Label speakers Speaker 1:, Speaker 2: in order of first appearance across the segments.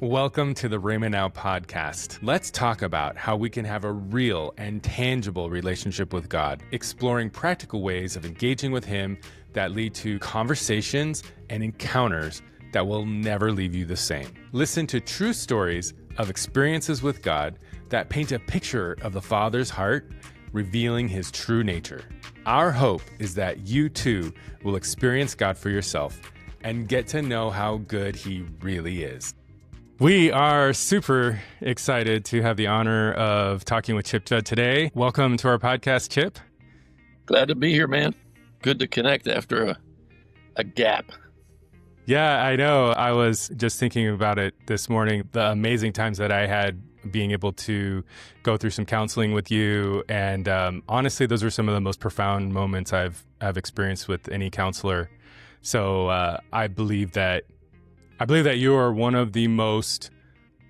Speaker 1: Welcome to the Rhema NOW Podcast. Let's talk about how we can have a real and tangible relationship with God, exploring practical ways of engaging with Him that lead to conversations and encounters that will never leave you the same. Listen to true stories of experiences with God that paint a picture of the Father's heart, revealing His true nature. Our hope is that you too will experience God for yourself and get to know how good He really is. We are super excited to have the honor of talking with Chip Judd today. Welcome to our podcast, Chip.
Speaker 2: Glad to be here, man. Good to connect after a gap.
Speaker 1: Yeah, I know. I was just thinking about it this morning, the amazing times that I had being able to go through some counseling with you. And honestly, those were some of the most profound moments I've experienced with any counselor. So I believe that you are one of the most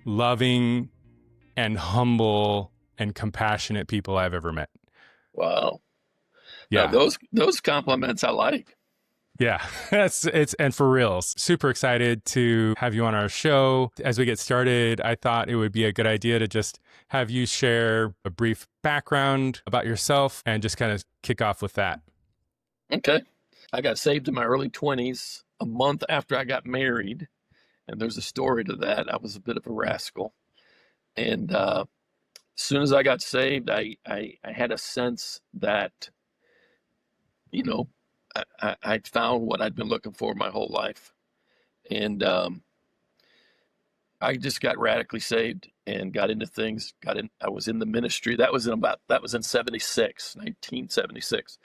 Speaker 1: loving and humble and compassionate people I've ever met.
Speaker 2: Wow.
Speaker 1: Yeah.
Speaker 2: Now, those compliments I like.
Speaker 1: Yeah, and for reals. Super excited to have you on our show. As we get started, I thought it would be a good idea to just have you share a brief background about yourself and just kind of kick off with that.
Speaker 2: Okay. I got saved in my early 20s, a month after I got married. And there's a story to that. I was a bit of a rascal. And as soon as I got saved, I had a sense that, I'd found what I'd been looking for my whole life. And I just got radically saved and got into things. I was in the ministry. That was in 1976.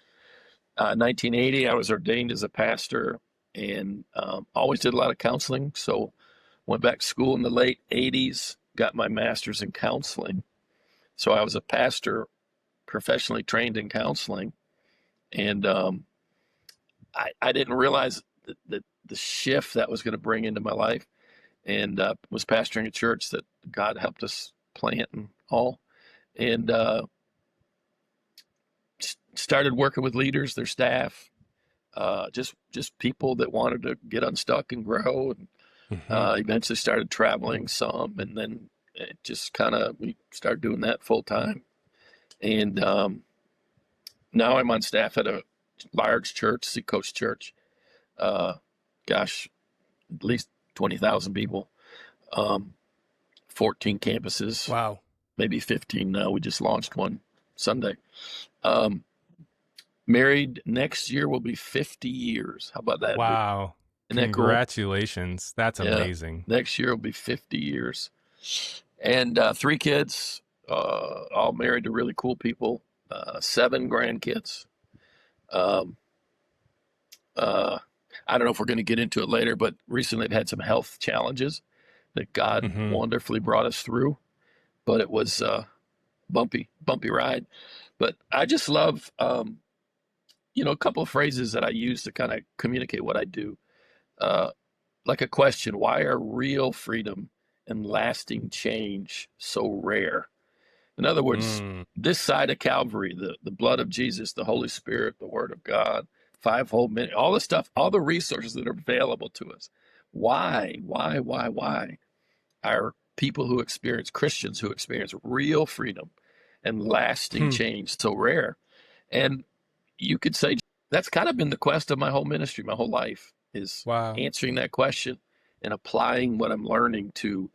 Speaker 2: 1980, I was ordained as a pastor and always did a lot of counseling. So went back to school in the late 80s, got my master's in counseling. So I was a pastor, professionally trained in counseling. And I didn't realize that the shift that was going to bring into my life, and was pastoring a church that God helped us plant and all. And started working with leaders, their staff, just people that wanted to get unstuck and grow. And eventually started traveling some, and then it just we started doing that full time. And now I'm on staff at a large church, Seacoast Church. At least 20,000 people, 14 campuses.
Speaker 1: Wow. Maybe
Speaker 2: 15 now. We just launched one Sunday. Married next year will be 50 years. How about that?
Speaker 1: Wow. Congratulations. Cool? That's amazing.
Speaker 2: Yeah, next year will be 50 years. And 3 kids, all married to really cool people, 7 grandkids. I don't know if we're going to get into it later, but recently I've had some health challenges that God wonderfully brought us through. But it was a bumpy ride. But I just love, a couple of phrases that I use to kind of communicate what I do. Like a question: why are real freedom and lasting change so rare? In other words, this side of Calvary, the blood of Jesus, the Holy Spirit, the Word of God, fivefold ministry, all the stuff, all the resources that are available to us. Why are Christians who experience real freedom and lasting change so rare? And you could say that's kind of been the quest of my whole ministry, my whole life, is answering that question and applying what I'm learning to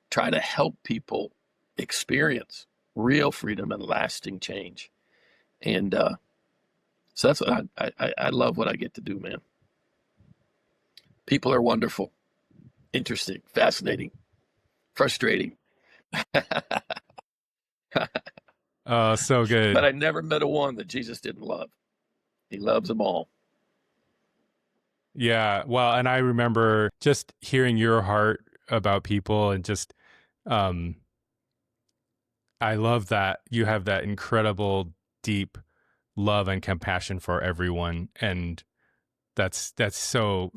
Speaker 2: try to help people experience real freedom and lasting change. And so that's what I love what I get to do, man. People are wonderful, interesting, fascinating, frustrating.
Speaker 1: Oh, so good.
Speaker 2: But I never met a one that Jesus didn't love. He loves them all.
Speaker 1: Yeah. Well, and I remember just hearing your heart about people, and just, I love that you have that incredible, deep love and compassion for everyone. And that's so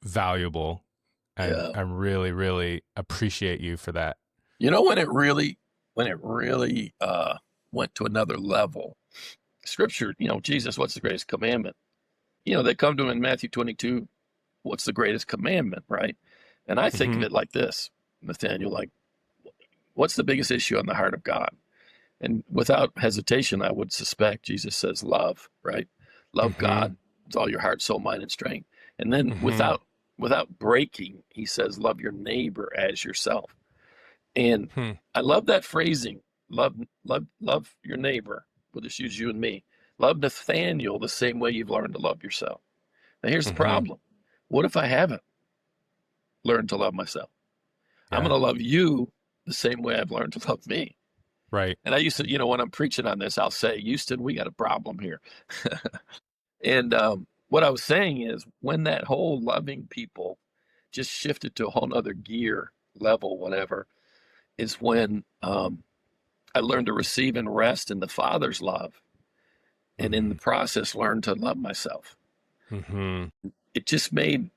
Speaker 1: valuable. And I really, really appreciate you for that.
Speaker 2: When it really went to another level, Scripture, Jesus, what's the greatest commandment? They come to him in Matthew 22, what's the greatest commandment, right? And I think of
Speaker 1: Mm-hmm.
Speaker 2: it like this, Nathaniel, like, what's the biggest issue on the heart of God? And without hesitation, I would suspect Jesus says love, right? Love
Speaker 1: Mm-hmm.
Speaker 2: God with all your heart, soul, mind, and strength. And then
Speaker 1: Mm-hmm.
Speaker 2: without breaking, he says, love your neighbor as yourself. And
Speaker 1: Hmm.
Speaker 2: I love that phrasing. Love your neighbor. We'll just use you and me. Love Nathaniel the same way you've learned to love yourself. Now here's the
Speaker 1: Mm-hmm.
Speaker 2: problem. What if I haven't learned to love myself? I'm
Speaker 1: Yeah.
Speaker 2: going to love you the same way I've learned to love me.
Speaker 1: Right.
Speaker 2: And I used to, when I'm preaching on this, I'll say, Houston, we got a problem here. And what I was saying is when that whole loving people just shifted to a whole other gear, level, whatever, is when I learned to receive and rest in the Father's love. And in the
Speaker 1: Mm-hmm.
Speaker 2: process, learn to love myself.
Speaker 1: Mm-hmm.
Speaker 2: It just made,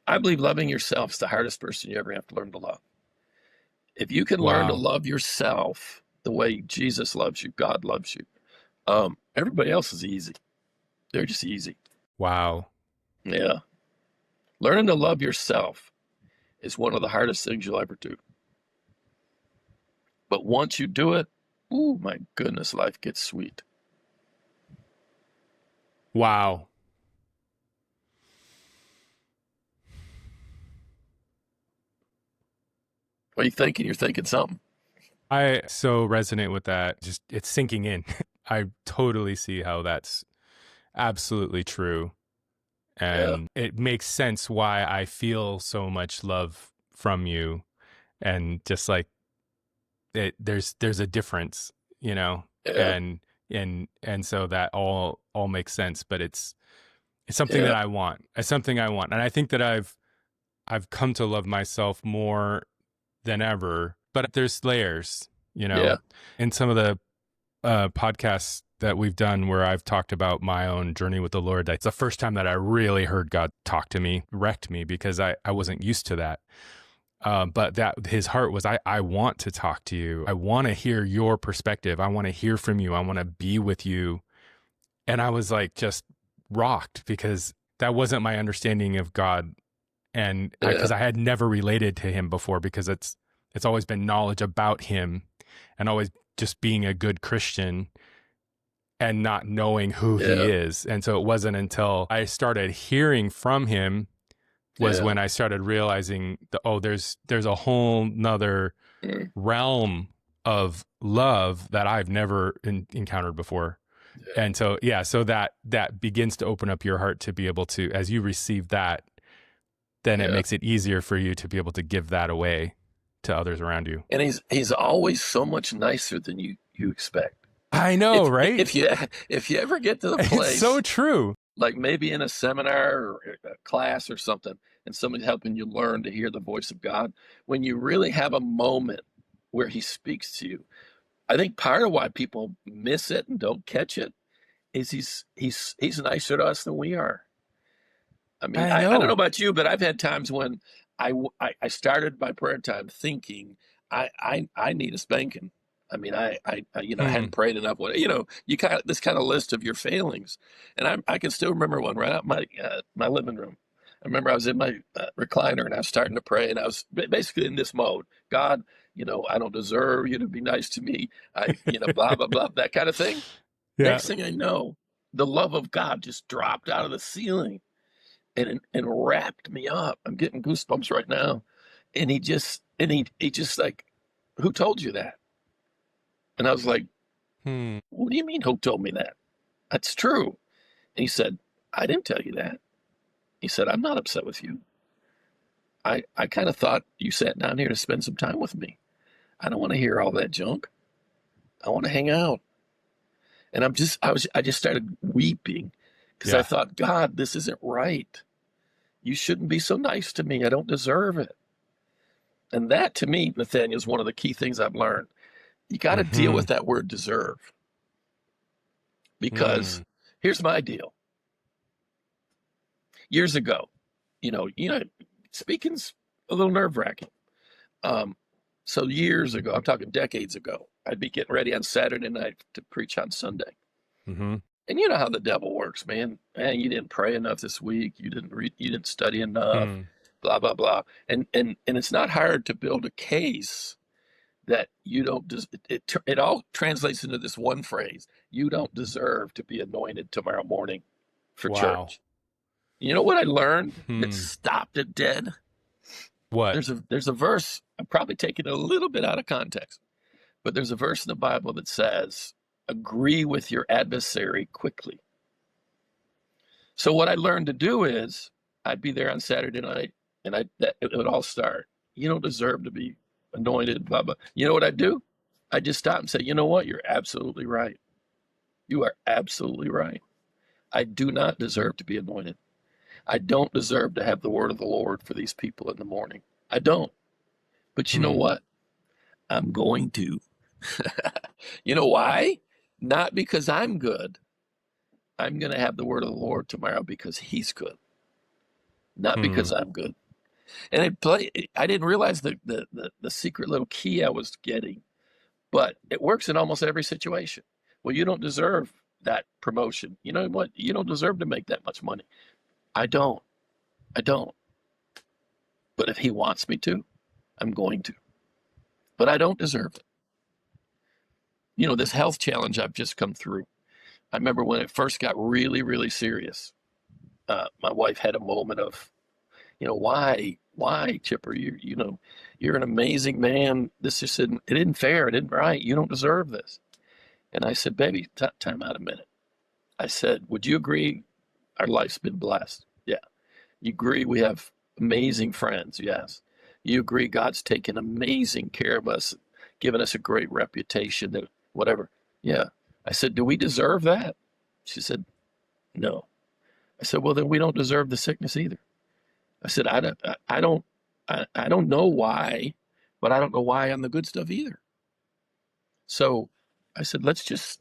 Speaker 2: I believe loving yourself is the hardest person you ever have to learn to love. If you can learn to
Speaker 1: Wow.
Speaker 2: love yourself the way Jesus loves you, God loves you, everybody else is easy. They're just easy.
Speaker 1: Wow.
Speaker 2: Yeah. Learning to love yourself is one of the hardest things you'll ever do. But once you do it, oh my goodness, life gets sweet.
Speaker 1: Wow.
Speaker 2: What are you thinking? You're thinking something.
Speaker 1: I so resonate with that. Just it's sinking in. I totally see how that's absolutely true.
Speaker 2: Yeah.
Speaker 1: And it makes sense why I feel so much love from you. And just like there's a difference,
Speaker 2: Yeah.
Speaker 1: and so that all makes sense. But it's something that
Speaker 2: Yeah.
Speaker 1: I want. It's something I want. And I think that I've come to love myself more than ever, but there's layers,
Speaker 2: Yeah.
Speaker 1: in some of the podcasts that we've done where I've talked about my own journey with the Lord. That's the first time that I really heard God talk to me, wrecked me, because I wasn't used to that. But that his heart was, I want to talk to you. I want to hear your perspective. I want to hear from you. I want to be with you. And I was like, just rocked, because that wasn't my understanding of God. And
Speaker 2: Yeah.
Speaker 1: because I had never related to him before, because it's always been knowledge about him and always just being a good Christian and not knowing who he
Speaker 2: Yeah.
Speaker 1: is. And so it wasn't until I started hearing from him was
Speaker 2: Yeah.
Speaker 1: when I started realizing there's a whole nother
Speaker 2: Mm.
Speaker 1: realm of love that I've never encountered before.
Speaker 2: Yeah.
Speaker 1: And so, so that begins to open up your heart to be able to, as you receive that, then it
Speaker 2: Yeah.
Speaker 1: makes it easier for you to be able to give that away to others around you.
Speaker 2: And he's always so much nicer than you expect.
Speaker 1: I know, right?
Speaker 2: If you ever get to the
Speaker 1: It's
Speaker 2: place,
Speaker 1: so true.
Speaker 2: like maybe in a seminar or a class or something, and somebody's helping you learn to hear the voice of God, when you really have a moment where he speaks to you, I think part of why people miss it and don't catch it is he's nicer to us than we are. I mean,
Speaker 1: I
Speaker 2: I don't know
Speaker 1: know.
Speaker 2: about you, but I've had times when I started my prayer time thinking I need a spanking. I mean, I hadn't prayed enough. You kind of this kind of list of your failings, and I can still remember one right out my living room. I remember I was in my recliner and I was starting to pray, and I was basically in this mode. God, I don't deserve you to be nice to me. Blah blah blah, that kind of thing.
Speaker 1: Yeah.
Speaker 2: Next thing I know, the love of God just dropped out of the ceiling and wrapped me up. I'm getting goosebumps right now. And he just like, who told you that? And I was like,
Speaker 1: Hmm.
Speaker 2: what do you mean who told me that? That's true. And he said, I didn't tell you that. He said, I'm not upset with you. I kind of thought you sat down here to spend some time with me. I don't want to hear all that junk. I want to hang out. And I just started weeping because I
Speaker 1: Yeah.
Speaker 2: thought, God, this isn't right. You shouldn't be so nice to me. I don't deserve it. And that, to me, Nathaniel, is one of the key things I've learned. You got to deal
Speaker 1: Mm-hmm.
Speaker 2: with that word deserve. Because
Speaker 1: Mm.
Speaker 2: here's my deal. Years ago, speaking's a little nerve-wracking. So years ago, I'm talking decades ago, I'd be getting ready on Saturday night to preach on Sunday.
Speaker 1: Mm-hmm.
Speaker 2: And you know how the devil works, man. Man, you didn't pray enough this week. You didn't study enough.
Speaker 1: Hmm.
Speaker 2: blah, blah, blah. And it's not hard to build a case that you don't, it all translates into this one phrase: you don't deserve to be anointed tomorrow morning for
Speaker 1: Wow.
Speaker 2: church. You know what I learned that stopped it dead?
Speaker 1: What?
Speaker 2: There's a verse, I'm probably taking it a little bit out of context, but there's a verse in the Bible that says, agree with your adversary quickly. So what I learned to do is, I'd be there on Saturday night, and it would all start. You don't deserve to be anointed, blah, blah. You know what I'd do? I'd just stop and say, you know what? You're absolutely right. You are absolutely right. I do not deserve to be anointed. I don't deserve to have the word of the Lord for these people in the morning. I don't. But you know what? I'm going to. You know why? Not because I'm good. I'm going to have the word of the Lord tomorrow because he's good. Not because I'm good. And I didn't realize the secret little key I was getting, but it works in almost every situation. Well, you don't deserve that promotion. You know what? You don't deserve to make that much money. I don't. But if he wants me to, I'm going to. But I don't deserve it. You know, this health challenge I've just come through. I remember when it first got really, really serious. My wife had a moment of, why, Chipper? You're an amazing man. This just it isn't fair. It isn't right. You don't deserve this. And I said, baby, time out a minute. I said, would you agree our life's been blessed? Yeah. You agree we have amazing friends? Yes. You agree God's taken amazing care of us, given us a great reputation, that whatever. Yeah. I said, do we deserve that? She said, no. I said, well, then we don't deserve the sickness either. I said, I don't know why, but I don't know why on the good stuff either. So I said, let's just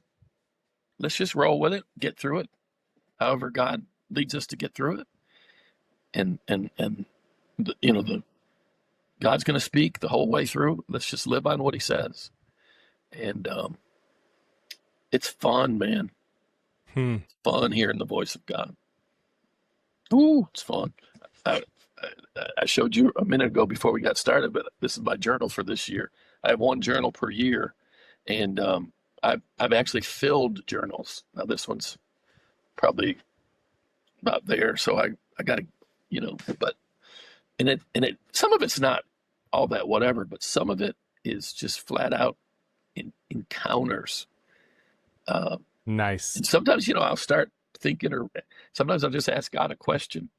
Speaker 2: roll with it, get through it, however God leads us to get through it. And God's going to speak the whole way through. Let's just live on what he says. And it's fun, man. It's fun hearing the voice of God. Ooh, it's fun. I showed you a minute ago before we got started, but this is my journal for this year. I have one journal per year, and I've actually filled journals. Now this one's probably about there, so I got to, but and it some of it's not all that whatever, but some of it is just flat out encounters.
Speaker 1: Nice.
Speaker 2: And sometimes, I'll start thinking, or sometimes I'll just ask God a question,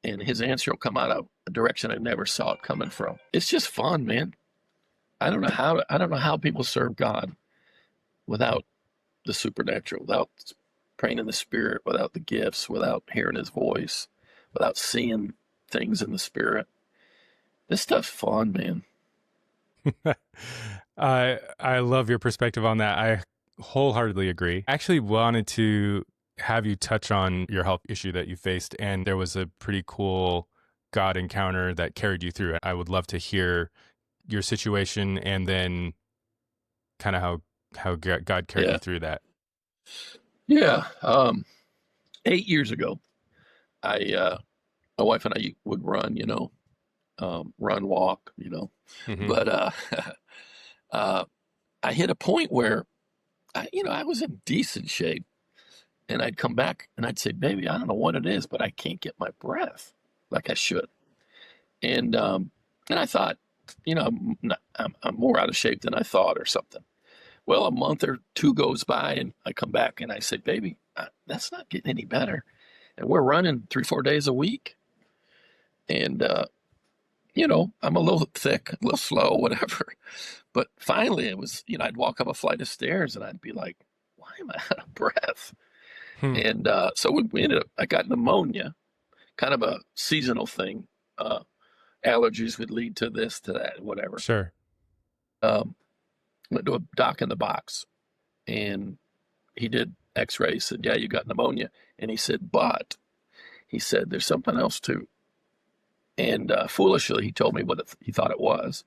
Speaker 2: and his answer will come out of a direction I never saw it coming from. It's just fun, man. I don't know how people serve God without the supernatural, without praying in the Spirit, without the gifts, without hearing his voice, without seeing things in the Spirit. This stuff's fun, man.
Speaker 1: I love your perspective on that. I wholeheartedly agree. I actually wanted to have you touch on your health issue that you faced, and there was a pretty cool God encounter that carried you through it. I would love to hear your situation and then kind of how God carried you through that.
Speaker 2: Yeah. 8 years ago, my wife and I would run, run, walk, but I hit a point where I was in decent shape, and I'd come back and I'd say, baby, I don't know what it is, but I can't get my breath like I should. And I thought, I'm more out of shape than I thought or something. Well, a month or two goes by, and I come back and I say, baby, that's not getting any better. And we're running 3-4 days a week. And, I'm a little thick, a little slow, whatever. But finally it was, I'd walk up a flight of stairs and I'd be like, why am I out of breath? And so we ended up, I got pneumonia, kind of a seasonal thing. Allergies would lead to this, to that, whatever.
Speaker 1: Sure.
Speaker 2: Went to a doc in the box, and he did x-rays, said, yeah, you got pneumonia. And he said, but he said, there's something else too. And foolishly, he told me what he thought it was.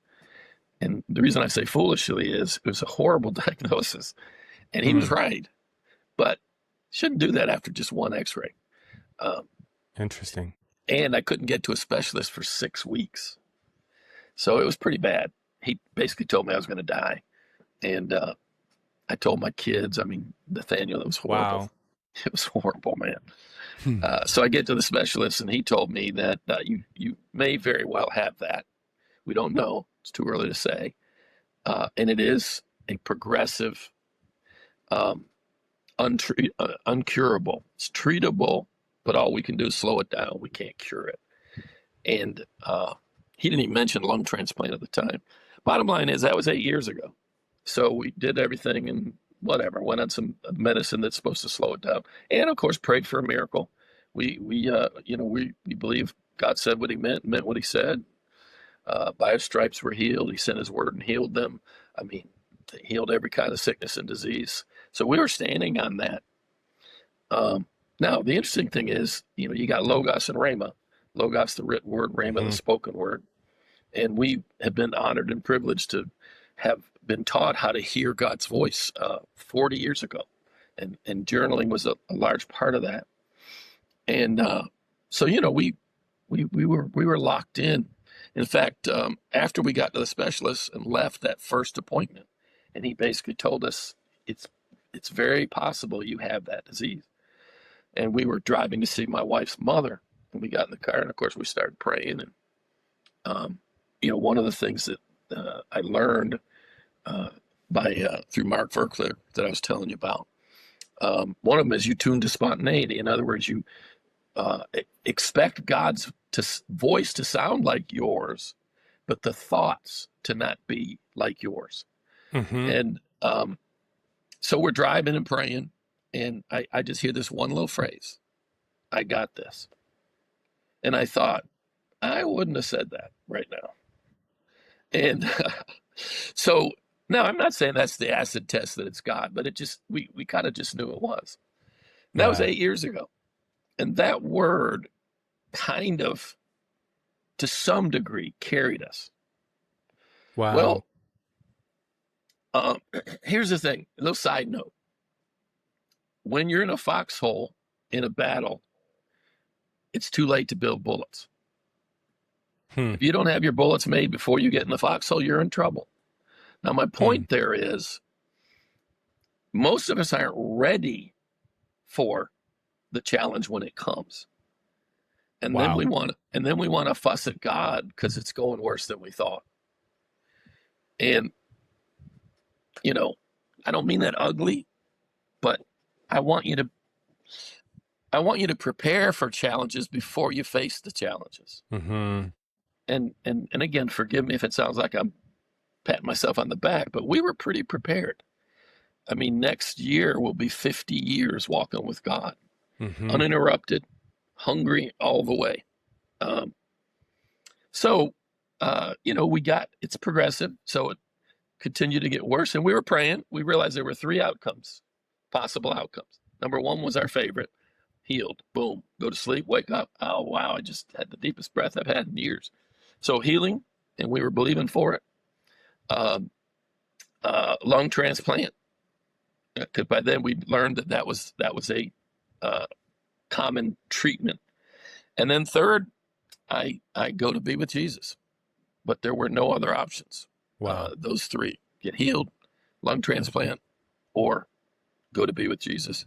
Speaker 2: And the reason I say foolishly is it was a horrible diagnosis. And he was right. But shouldn't do that after just one x-ray.
Speaker 1: Interesting.
Speaker 2: and I couldn't get to a specialist for 6 weeks. So it was pretty bad. He basically told me I was going to die. And I told my kids, I mean, Nathaniel, it was horrible.
Speaker 1: Wow.
Speaker 2: It was horrible, man. So I get to the specialist, and he told me that you may very well have that. We don't know. It's too early to say. And it is a progressive, uncurable. It's treatable, but all we can do is slow it down. We can't cure it. And he didn't even mention lung transplant at the time. Bottom line is that was 8 years ago. So we did everything and whatever, went on some medicine that's supposed to slow it down. And of course, prayed for a miracle. We believe God said what he meant what he said. By his stripes we're healed. He sent his word and healed them. I mean, he healed every kind of sickness and disease. So we were standing on that. Now, the interesting thing is, you got Logos and Rhema. Logos, the written word, Rhema, the spoken word. And we have been honored and privileged to have been taught how to hear God's voice 40 years ago. And journaling was a large part of that. And so, we were locked in. In fact, after we got to the specialist and left that first appointment, and he basically told us it's very possible you have that disease. And we were driving to see my wife's mother, and we got in the car, and of course we started praying. And one of the things that I learned through Mark Verkler that I was telling you about, one of them is you tune to spontaneity. In other words, you expect God's voice to sound like yours, but the thoughts to not be like yours. And so we're driving and praying, and I just hear this one little phrase, I got this. And I thought, I wouldn't have said that right now. And so now I'm not saying that's the acid test that it's God, but it just, we kind of just knew it was. And that was 8 years ago. And that word kind of, to some degree, carried us.
Speaker 1: Wow.
Speaker 2: Well, here's the thing, a little side note. When you're in a foxhole in a battle, it's too late to build bullets. If you don't have your bullets made before you get in the foxhole, you're in trouble. Now, my point there is, most of us aren't ready for the challenge when it comes. And then we want to fuss at God because it's going worse than we thought. And I don't mean that ugly, but I want you to prepare for challenges before you face the challenges. And again, forgive me if it sounds like I'm patting myself on the back, but we were pretty prepared. I mean, next year will be 50 years walking with God, uninterrupted, hungry all the way. It's progressive, so it continued to get worse. And we were praying. We realized there were 3 possible outcomes. Number 1 was our favorite, healed. Boom, go to sleep, wake up. Oh, wow, I just had the deepest breath I've had in years. So healing, and we were believing for it. Lung transplant, because by then we learned that was a common treatment. And then third, I go to be with Jesus, but there were no other options. Those 3: get healed, lung transplant, or go to be with Jesus.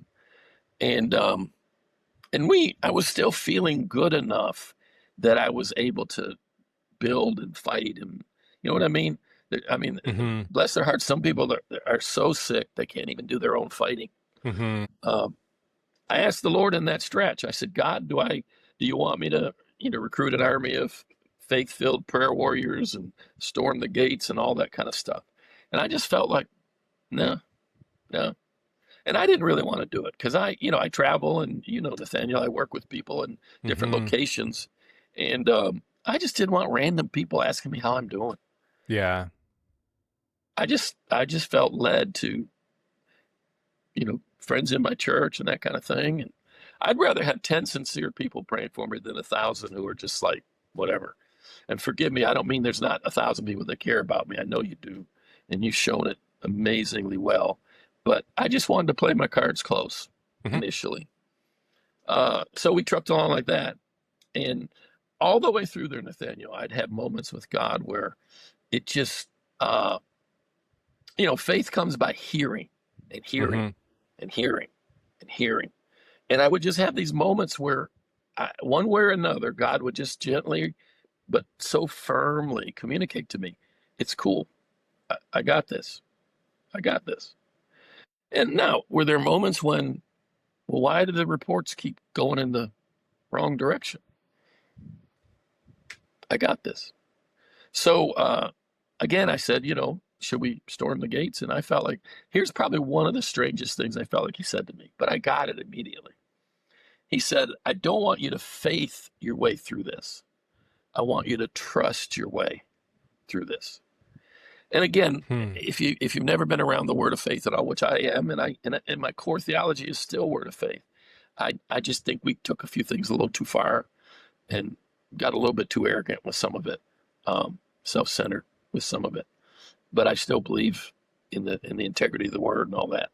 Speaker 2: And I was still feeling good enough that I was able to build and fight, and you know what I mean? Bless their hearts, some people are so sick they can't even do their own fighting. I asked the Lord in that stretch, I said, God, do you want me to recruit an army of faith-filled prayer warriors and storm the gates and all that kind of stuff? And I just felt like, no. And I didn't really want to do it because I travel, and Nathaniel, I work with people in different locations, and I just didn't want random people asking me how I'm doing.
Speaker 1: Yeah.
Speaker 2: I just felt led to, friends in my church and that kind of thing. And I'd rather have 10 sincere people praying for me than 1,000 who are just like, whatever. And forgive me, I don't mean there's not 1,000 people that care about me. I know you do, and you've shown it amazingly well. But I just wanted to play my cards close initially. So we trucked along like that. And all the way through there, Nathaniel, I'd have moments with God where it just, faith comes by hearing and hearing and hearing and hearing. And I would just have these moments where one way or another, God would just gently, but so firmly communicate to me, it's cool. I got this. I got this. And now, were there moments when, well, why do the reports keep going in the wrong direction? I got this. So, again, I said, should we storm the gates? And I felt like, here's probably one of the strangest things I felt like he said to me, but I got it immediately. He said, I don't want you to faith your way through this. I want you to trust your way through this. And again, if you've never been around the word of faith at all, which I am, and my core theology is still word of faith, I just think we took a few things a little too far and got a little bit too arrogant with some of it, self-centered with some of it. But I still believe in the integrity of the word and all that.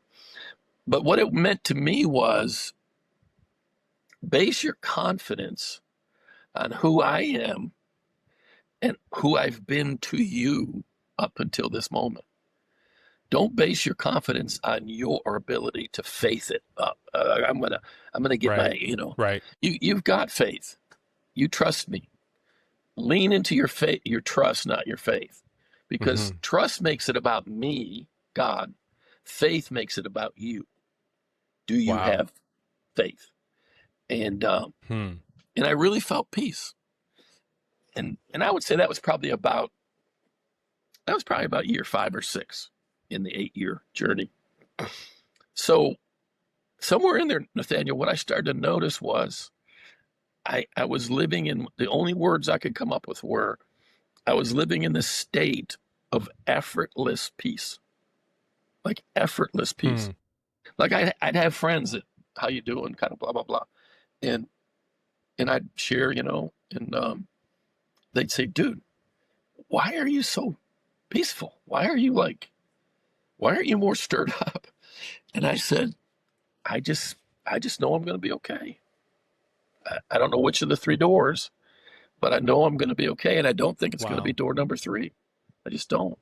Speaker 2: But what it meant to me was base your confidence on who I am and who I've been to you up until this moment. Don't base your confidence on your ability to faith it up. I'm gonna get
Speaker 1: right.
Speaker 2: You've got faith. You trust me. Lean into your faith, your trust, not your faith, because trust makes it about me, God. Faith makes it about you. Do you have faith? And I really felt peace. And I would say that was probably about year 5 or 6 in the 8-year journey. So somewhere in there, Nathaniel, what I started to notice was I was living in, the only words I could come up with were, I was living in this state of effortless peace. Like effortless peace. Like I'd have friends that, how you doing, kind of blah, blah, blah. And I'd share, and they'd say, dude, why are you so peaceful? Why aren't you more stirred up? And I said, I just know I'm going to be okay. I don't know which of the 3 doors, but I know I'm going to be okay. And I don't think it's going to be door number 3. I just don't.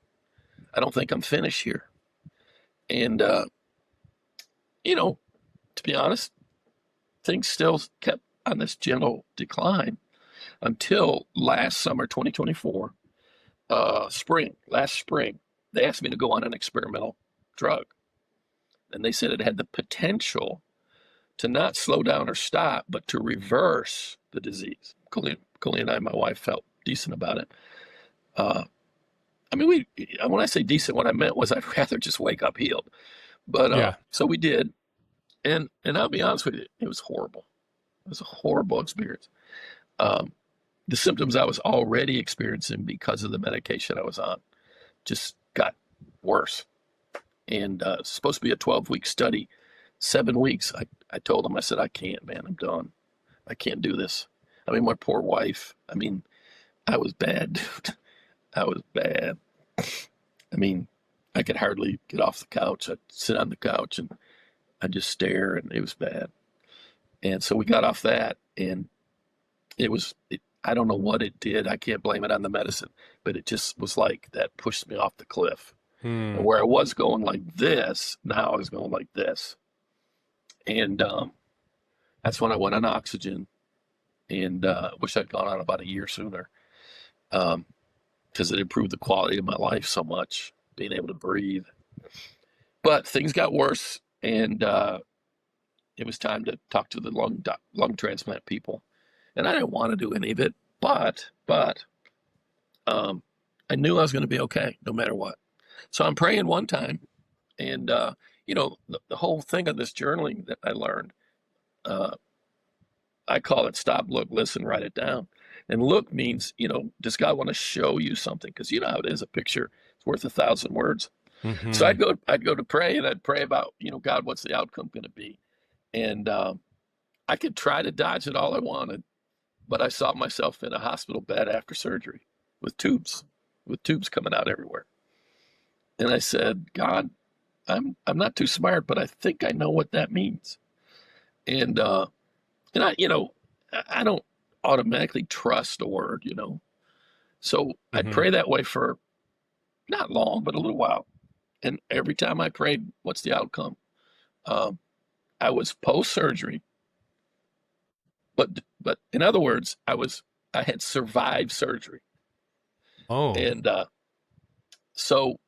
Speaker 2: I don't think I'm finished here. And, to be honest, things still kept on this gentle decline until last summer, 2024, last spring, they asked me to go on an experimental drug. And they said it had the potential to not slow down or stop, but to reverse the disease. Colleen and I, my wife, felt decent about it. When I say decent, what I meant was I'd rather just wake up healed. But so we did. And I'll be honest with you, it was horrible. It was a horrible experience. The symptoms I was already experiencing because of the medication I was on just got worse. And it's supposed to be a 12-week study. 7 weeks, I told them, I said, I can't, man, I'm done. I can't do this. My poor wife, I was bad, dude. I was bad. I could hardly get off the couch. I'd sit on the couch and I'd just stare, and it was bad. And so we got off that, and I don't know what it did. I can't blame it on the medicine, but it just was like that pushed me off the cliff. And where I was going like this, now I was going like this. And that's when I went on oxygen, and wish I'd gone on about a year sooner, because it improved the quality of my life so much, being able to breathe. But things got worse, and it was time to talk to the lung transplant people. And I didn't want to do any of it, but I knew I was going to be okay no matter what. So I'm praying one time, and the whole thing of this journaling that I learned, I call it stop, look, listen, write it down. And look means, does God want to show you something? Because you know how it is, a picture is worth 1,000 words. So I'd go to pray, and I'd pray about, God, what's the outcome going to be? And I could try to dodge it all I wanted, but I saw myself in a hospital bed after surgery with tubes coming out everywhere. And I said, God, I'm not too smart, but I think I know what that means. And I don't automatically trust a word, So I'd
Speaker 1: Mm-hmm.
Speaker 2: pray that way for not long, but a little while. And every time I prayed, what's the outcome? Um, I was post-surgery, but in other words, I had survived surgery.
Speaker 1: Oh,
Speaker 2: And so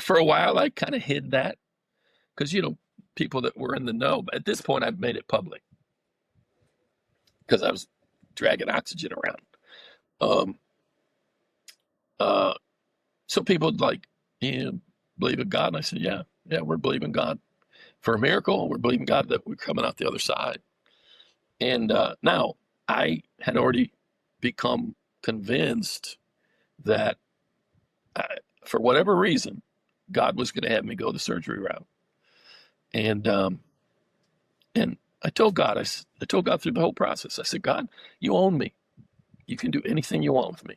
Speaker 2: for a while, I kind of hid that because, people that were in the know, but at this point, I've made it public because I was dragging oxygen around. Um, uh, so people like, believe in God. And I said, yeah, we're believing God for a miracle. We're believing God that we're coming out the other side. And now I had already become convinced that for whatever reason, God was going to have me go the surgery route. And and I told God, I told God through the whole process, I said, God, you own me. You can do anything you want with me.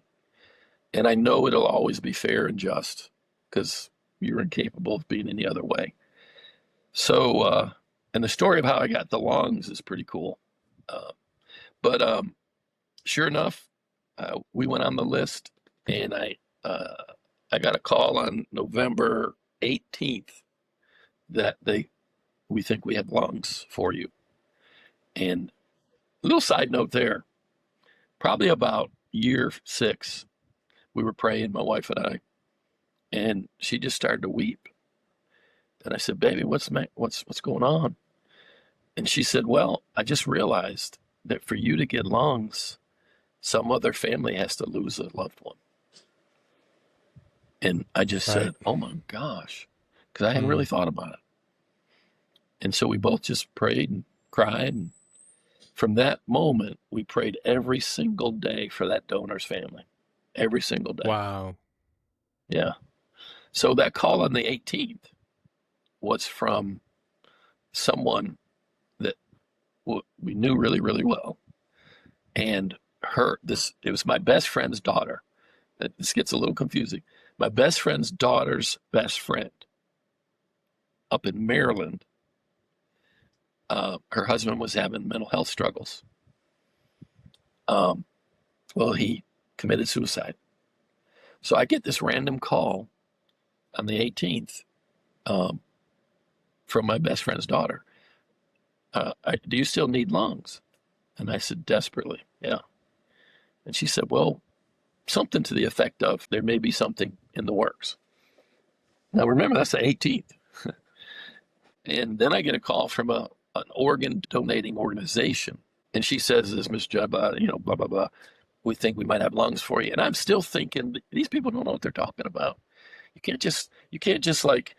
Speaker 2: And I know it'll always be fair and just because you're incapable of being any other way. So, and the story of how I got the lungs is pretty cool. Uh, but sure enough, we went on the list, and I got a call on November 18th that we think we have lungs for you. And a little side note there, probably about year 6, we were praying, my wife and I, and she just started to weep. And I said, baby, what's going on? And she said, well, I just realized that for you to get lungs, some other family has to lose a loved one. And I just
Speaker 1: right.
Speaker 2: said, oh my gosh, because I hadn't really
Speaker 1: Mm.
Speaker 2: thought about it. And so we both just prayed and cried. And from that moment, we prayed every single day for that donor's family, every single day.
Speaker 1: Wow.
Speaker 2: Yeah. So that call on the 18th was from someone that we knew really, really well. And it was my best friend's daughter. This gets a little confusing. My best friend's daughter's best friend up in Maryland, her husband was having mental health struggles. Well, he committed suicide. So I get this random call on the 18th from my best friend's daughter. Do you still need lungs? And I said, desperately, yeah. And she said, well, something to the effect of there may be something in the works. Now, remember, that's the 18th. And then I get a call from an organ donating organization. And she says, this Miss Judd, blah, blah, blah. We think we might have lungs for you. And I'm still thinking, these people don't know what they're talking about. You can't just like,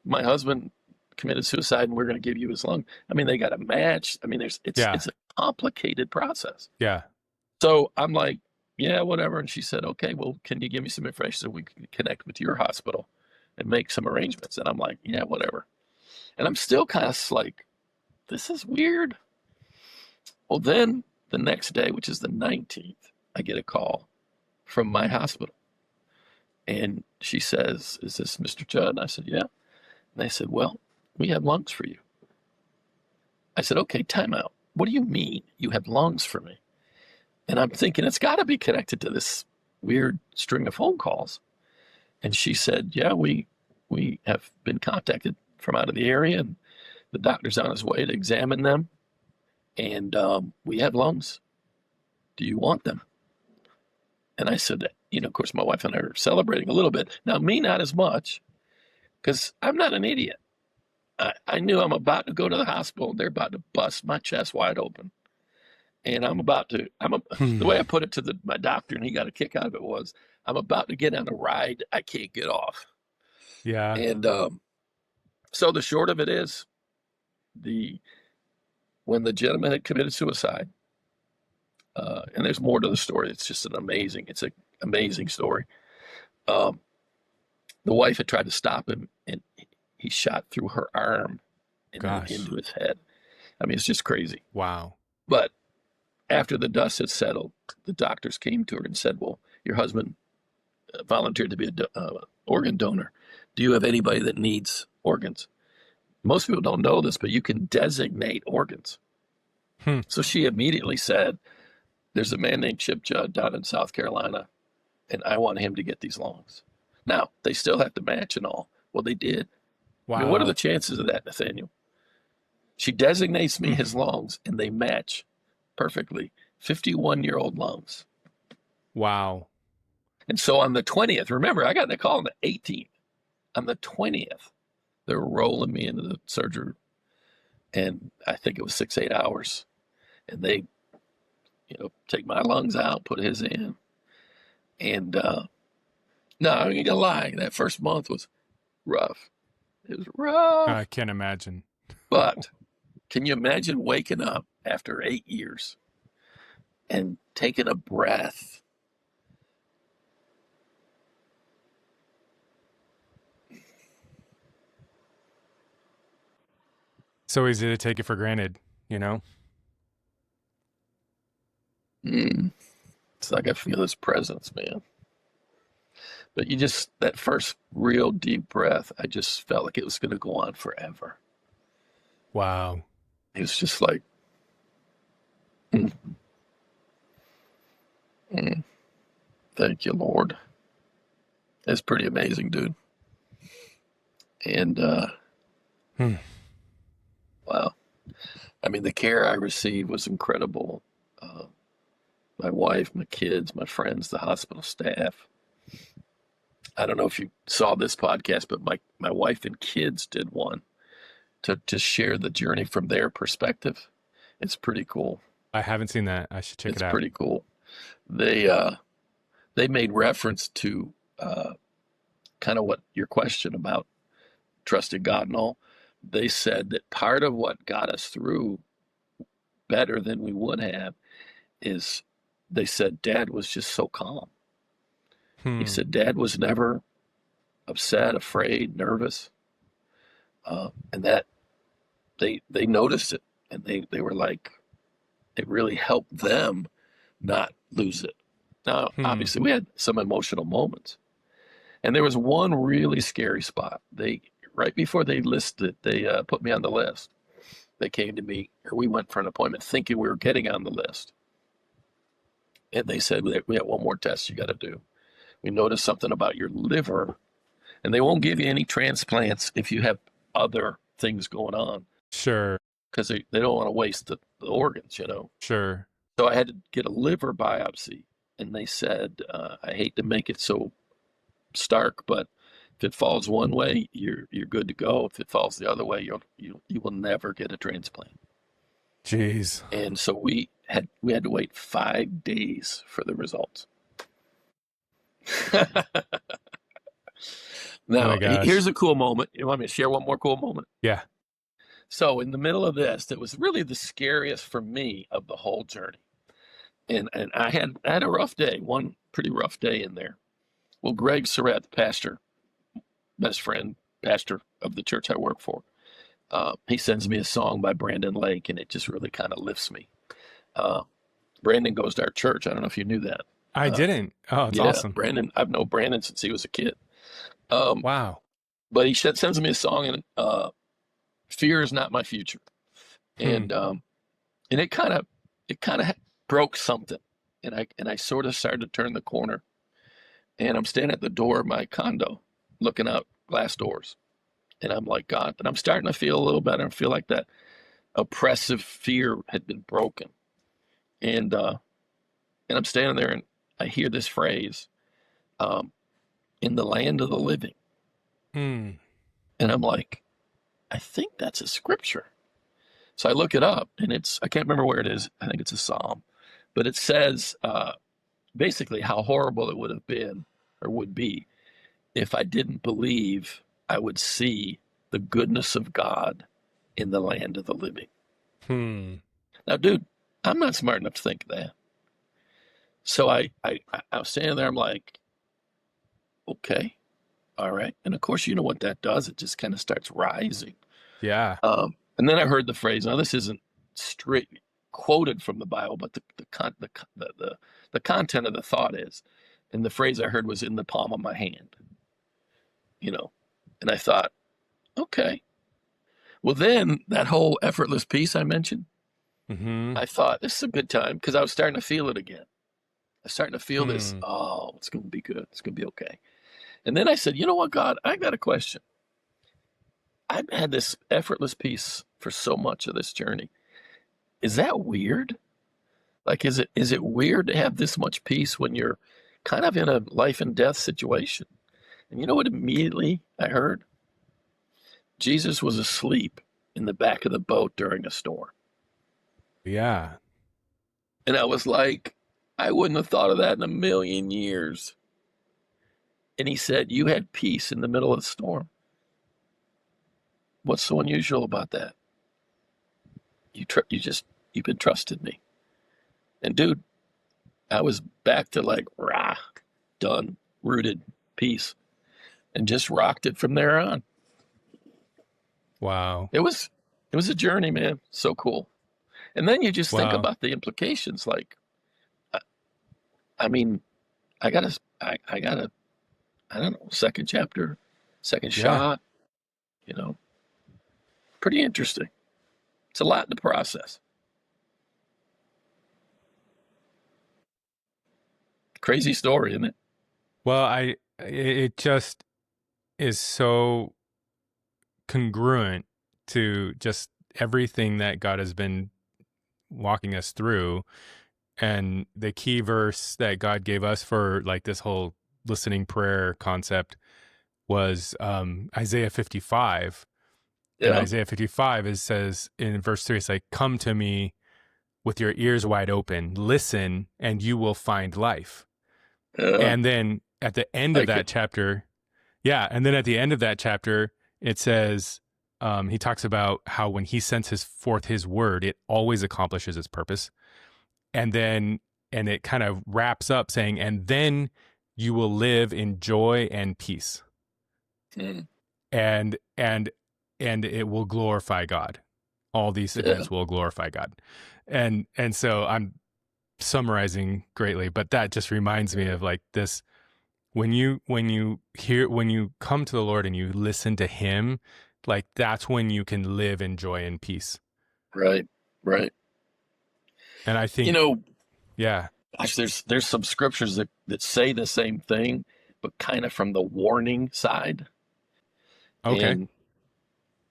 Speaker 2: my husband committed suicide and we're going to give you his lung. I mean, they got a match. I mean, it's
Speaker 1: Yeah.
Speaker 2: a complicated process.
Speaker 1: Yeah.
Speaker 2: So I'm like, yeah, whatever. And she said, okay, well, can you give me some information so we can connect with your hospital and make some arrangements? And I'm like, yeah, whatever. And I'm still kind of like, this is weird. Well, then the next day, which is the 19th, I get a call from my hospital. And she says, is this Mr. Judd? And I said, yeah. And they said, well, we have lungs for you. I said, okay, time out. What do you mean you have lungs for me? And I'm thinking it's got to be connected to this weird string of phone calls. And she said, yeah, we have been contacted from out of the area, and the doctor's on his way to examine them. And we have lungs. Do you want them? And I said, of course, my wife and I are celebrating a little bit. Now, me, not as much, because I'm not an idiot. I knew I'm about to go to the hospital. They're about to bust my chest wide open. And the way I put it to my doctor, and he got a kick out of it, was I'm about to get on a ride I can't get off.
Speaker 1: Yeah.
Speaker 2: And so the short of it is, when the gentleman had committed suicide, and there's more to the story. It's an amazing story. The wife had tried to stop him, and he shot through her arm and then
Speaker 1: Gosh.
Speaker 2: into his head. I mean, it's just crazy.
Speaker 1: Wow.
Speaker 2: But after the dust had settled, the doctors came to her and said, well, your husband volunteered to be an organ donor. Do you have anybody that needs organs? Most people don't know this, but you can designate organs.
Speaker 1: Hmm.
Speaker 2: So she immediately said, there's a man named Chip Judd down in South Carolina, and I want him to get these lungs. Now, they still have to match and all. Well, they did.
Speaker 1: Wow.
Speaker 2: I mean, what are the chances of that, Nathaniel? She designates me his lungs, and they match perfectly. 51-year-old lungs.
Speaker 1: Wow.
Speaker 2: And so on the 20th, remember, I got the call on the 18th. On the 20th, they were rolling me into the surgery. And I think it was 6-8 hours. And they, take my lungs out, put his in. And no, I'm not going to lie. That first month was rough. It was rough.
Speaker 1: I can't imagine.
Speaker 2: But can you imagine waking up after 8 years and taking a breath?
Speaker 1: So easy to take it for granted,
Speaker 2: It's like I feel his presence, man. But that first real deep breath, I just felt like it was going to go on forever.
Speaker 1: Wow.
Speaker 2: It was just like, thank you, Lord. It's pretty amazing, dude. And, wow. I mean, the care I received was incredible. My wife, my kids, my friends, the hospital staff. I don't know if you saw this podcast, but my wife and kids did one to share the journey from their perspective. It's pretty cool.
Speaker 1: I haven't seen that. I should check it out.
Speaker 2: It's pretty cool. They made reference to kind of what your question about trusting God and all. They said that part of what got us through better than we would have is, they said Dad was just so calm. He said Dad was never upset, afraid, nervous, and that they noticed it, and they were like, it really helped them not lose it. Now, obviously, we had some emotional moments, and there was one really scary spot. Right before they put me on the list. They came to me, or we went for an appointment thinking we were getting on the list, and they said, we have one more test you got to do. We noticed something about your liver, and they won't give you any transplants if you have other things going on.
Speaker 1: Sure.
Speaker 2: Because they don't want to waste the organs,
Speaker 1: Sure.
Speaker 2: So I had to get a liver biopsy, and they said, I hate to make it so stark, but if it falls one way, you're good to go. If it falls the other way, you will never get a transplant.
Speaker 1: Jeez.
Speaker 2: And so we had to wait 5 days for the results. Now, here's a cool moment. You want me to share one more cool moment?
Speaker 1: Yeah.
Speaker 2: So in the middle of this, that was really the scariest for me of the whole journey. And I had a rough day, one pretty rough day in there. Well, Greg Surratt, pastor, best friend, pastor of the church I work for, he sends me a song by Brandon Lake, and it just really kind of lifts me. Brandon goes to our church. I don't know if you knew that.
Speaker 1: I didn't. Oh, it's awesome.
Speaker 2: Brandon, I've known Brandon since he was a kid.
Speaker 1: Wow.
Speaker 2: But he sends me a song, and "Fear is Not My Future," and it kind of broke something, and I sort of started to turn the corner, and I'm standing at the door of my condo, looking out glass doors, and I'm like, God, and I'm starting to feel a little better. I feel like that oppressive fear had been broken, and I'm standing there, and I hear this phrase, "In the land of the living," and I'm like, I think that's a scripture. So I look it up, and I can't remember where it is. I think it's a Psalm, but it says basically how horrible it would have been, or would be, if I didn't believe I would see the goodness of God in the land of the living. Now, dude, I'm not smart enough to think of that. So I was standing there, I'm like, okay, all right. And of course, you know what that does. It just kind of starts rising.
Speaker 1: Yeah.
Speaker 2: And then I heard the phrase. Now, this isn't straight quoted from the Bible, but the content of the thought is, and the phrase I heard was, "In the palm of my hand." And I thought, okay. Well, then that whole effortless piece I mentioned,
Speaker 1: Mm-hmm.
Speaker 2: I thought, this is a good time, because I was starting to feel it again. I was starting to feel this,
Speaker 1: Hmm.
Speaker 2: oh, it's going to be good. It's going to be okay. And then I said, you know what, God, I got a question. I've had this effortless peace for so much of this journey. Is that weird? Like, is it weird to have this much peace when you're kind of in a life and death situation? And you know what immediately I heard? Jesus was asleep in the back of the boat during a storm.
Speaker 1: Yeah.
Speaker 2: And I was like, I wouldn't have thought of that in a million years. And he said, you had peace in the middle of the storm. What's so unusual about that? You've been trusting me. And dude, I was back to like, rah, done, rooted, peace, and just rocked it from there on.
Speaker 1: Wow.
Speaker 2: It was a journey, man. So cool. And then you just think
Speaker 1: Wow.
Speaker 2: about the implications. Like, I mean, I got a, I don't know, second chapter, second
Speaker 1: Yeah.
Speaker 2: shot, pretty interesting. It's a lot to process. Crazy story, isn't it?
Speaker 1: Well, it just is so congruent to just everything that God has been walking us through. And the key verse that God gave us for like this whole listening prayer concept was Isaiah 55. And
Speaker 2: Yeah.
Speaker 1: Isaiah 55 says in verse 3, it's like, come to me with your ears wide open, listen, and you will find life. And then at the end of that chapter, and then at the end of that chapter, it says, he talks about how when he sends forth his word, it always accomplishes its purpose. And it kind of wraps up saying, and then you will live in joy and peace.
Speaker 2: Mm.
Speaker 1: And it will glorify God. All these events will glorify God. And so I'm summarizing greatly, but that just reminds me of like this, when you come to the Lord and you listen to him, like that's when you can live in joy and peace.
Speaker 2: Right.
Speaker 1: And I think, yeah.
Speaker 2: Gosh, there's some scriptures that say the same thing, but kind of from the warning side.
Speaker 1: Okay.
Speaker 2: And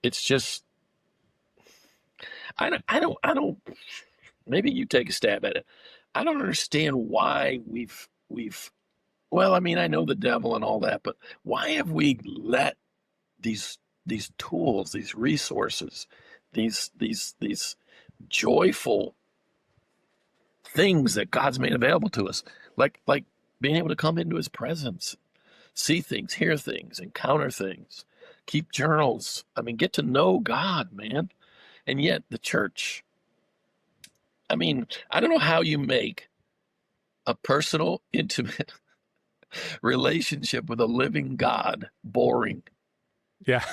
Speaker 2: it's just, I don't, maybe you take a stab at it. I don't understand why well, I mean, I know the devil and all that, but why have we let these tools, these resources, these joyful things that God's made available to us, like being able to come into his presence, see things, hear things, encounter things, keep journals. I mean, get to know God, man. And yet the church, I mean, I don't know how you make a personal, intimate relationship with a living God boring.
Speaker 1: Yeah.